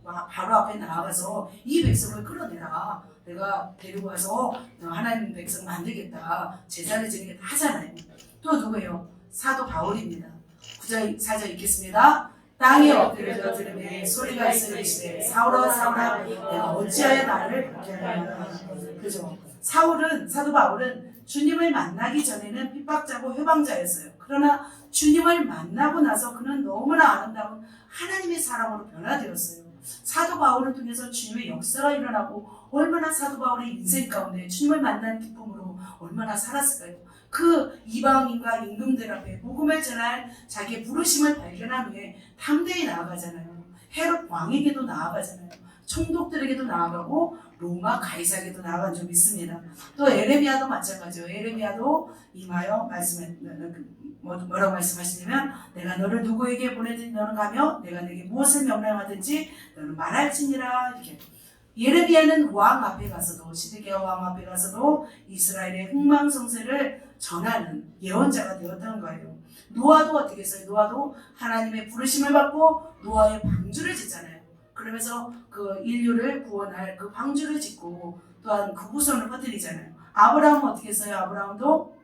앞에 나아가서 이 백성을 끌어내라. 내가 데리고 와서 하나님 백성 만들겠다. 제사를 지내겠다 하잖아요. 또 누구예요? 사도 바울입니다. 9절 4절 읽겠습니다. 땅에 엎드려 들으매 소리가 있으시되 사울아 내가 어찌하여 나를 박해하느냐. 그죠? 사도 바울은 주님을 만나기 전에는 핍박자고 회방자였어요. 그러나 주님을 만나고 나서 그는 너무나 아름다운 하나님의 사람으로 변화되었어요. 사도 바울을 통해서 주님의 역사가 일어나고 얼마나 사도 바울의 인생 가운데 주님을 만난 기쁨으로 얼마나 살았을까요? 그 이방인과 임금들 앞에 복음을 전할 자기의 부르심을 발견한 후에 담대히 나아가잖아요. 헤롯 왕에게도 나아가잖아요. 총독들에게도 나아가고 로마 가이사에게도 나아간 적이 있습니다. 또 에레미야도 마찬가지예요. 에레미야도 임하여 뭐라고 말씀하시냐면 내가 너를 누구에게 보내든지 너는 가며 내가 내게 무엇을 명령하든지 너는 말할지니라 이렇게. 예레미야는 왕 앞에 가서도 시드기야 왕 앞에 가서도 이스라엘의 흥망성쇠를 전하는 예언자가 되었던 거예요. 노아도 어떻게 했어요? 노아도 하나님의 부르심을 받고 노아의 방주를 짓잖아요. 그러면서 그 인류를 구원할 그 방주를 짓고 또한 그 후손을 퍼뜨리잖아요. 아브라함은 어떻게 했어요? 아브라함도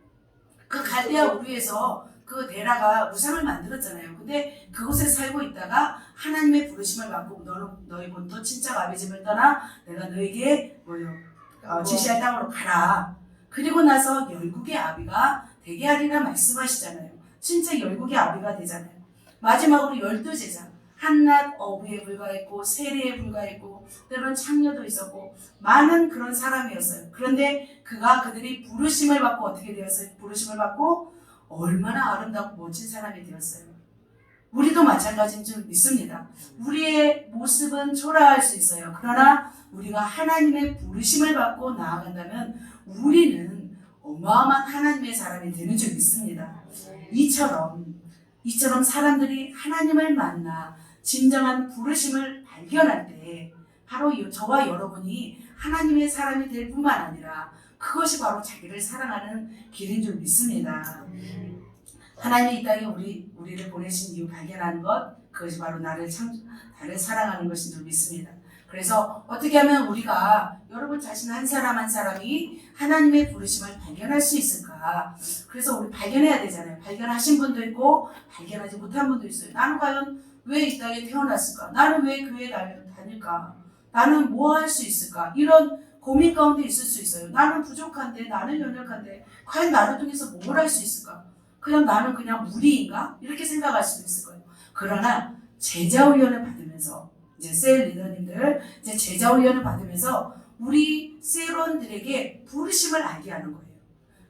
그 갈대아 우르에서 그 데라가 우상을 만들었잖아요. 근데 그곳에 살고 있다가 하나님의 부르심을 받고 너희 본토 친척 아비 집을 떠나 내가 너에게 지시할 땅으로 가라. 그리고 나서 열국의 아비가 되게 하리라 말씀하시잖아요. 진짜 열국의 아비가 되잖아요. 마지막으로 12제자 한낱 어부에 불과했고 세리에 불과했고 때로는 창녀도 있었고 많은 그런 사람이었어요. 그런데 그들이 부르심을 받고 어떻게 되었어요? 부르심을 받고 얼마나 아름답고 멋진 사람이 되었어요. 우리도 마찬가지인 줄 믿습니다. 우리의 모습은 초라할 수 있어요. 그러나 우리가 하나님의 부르심을 받고 나아간다면 우리는 어마어마한 하나님의 사람이 되는 줄 믿습니다. 이처럼 사람들이 하나님을 만나 진정한 부르심을 발견할 때 바로 저와 여러분이 하나님의 사람이 될 뿐만 아니라 그것이 바로 자기를 사랑하는 길인 줄 믿습니다. 하나님이 이 땅에 우리를 보내신 이유 발견하는 것, 그것이 바로 나를 사랑하는 것인 줄 믿습니다. 그래서 어떻게 하면 우리가 여러분 자신 한 사람 한 사람이 하나님의 부르심을 발견할 수 있을까? 그래서 우리 발견해야 되잖아요. 발견하신 분도 있고 발견하지 못한 분도 있어요. 나는 과연 왜 이 땅에 태어났을까? 나는 왜 교회에 다닐까? 나는 뭐 할 수 있을까? 이런 고민 가운데 있을 수 있어요. 나는 부족한데, 나는 연약한데, 과연 나를 통해서 뭘 할 수 있을까? 나는 그냥 무리인가? 이렇게 생각할 수도 있을 거예요. 그러나 제자훈련을 받으면서 이제 셀 리더님들 이제 제자훈련을 받으면서 우리 셀원들에게 부르심을 알게 하는 거예요.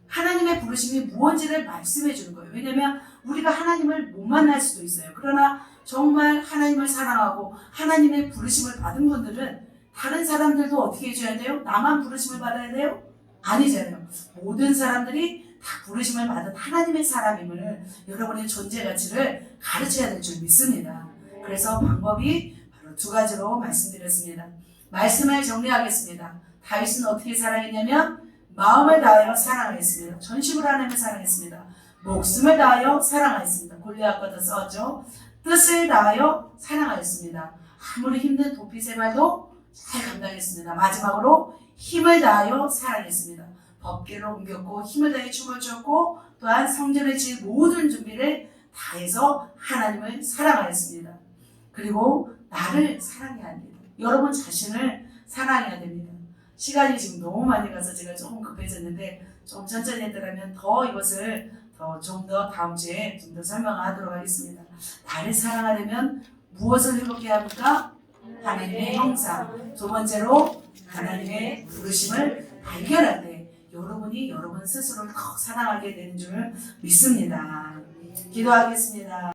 하나님의 부르심이 무엇인지를 말씀해 주는 거예요. 왜냐하면 우리가 하나님을 못 만날 수도 있어요. 그러나 정말 하나님을 사랑하고 하나님의 부르심을 받은 분들은 다른 사람들도 어떻게 해줘야 돼요? 나만 부르심을 받아야 돼요? 아니잖아요. 모든 사람들이 다 부르심을 받은 하나님의 사람임을 여러분의 존재 가치를 가르쳐야 될 줄 믿습니다. 그래서 방법이 바로 두 가지로 말씀드렸습니다. 말씀을 정리하겠습니다. 다윗은 어떻게 사랑했냐면 마음을 다하여 사랑했습니다. 전심으로 하나님을 사랑했습니다. 목숨을 다하여 사랑하였습니다. 골리앗과도 싸웠죠. 뜻을 다하여 사랑하였습니다. 아무리 힘든 도피 생활도 잘 감당했습니다. 마지막으로 힘을 다하여 사랑했습니다. 법궤로 옮겼고 힘을 다해 춤을 췄고 또한 성전을 지을 모든 준비를 다해서 하나님을 사랑하였습니다. 그리고 나를 사랑해야 합니다. 여러분 자신을 사랑해야 됩니다. 시간이 지금 너무 많이 가서 제가 조금 급해졌는데 좀 천천히 했더라면 더 이것을 좀 더 다음 주에 좀 더 설명하도록 하겠습니다. 나를 사랑하려면 무엇을 회복해야 합니까? 하나님의 형상. 두 번째로 하나님의 부르심을 발견할 때 여러분이 여러분 스스로를 더 사랑하게 되는 줄 믿습니다. 기도하겠습니다.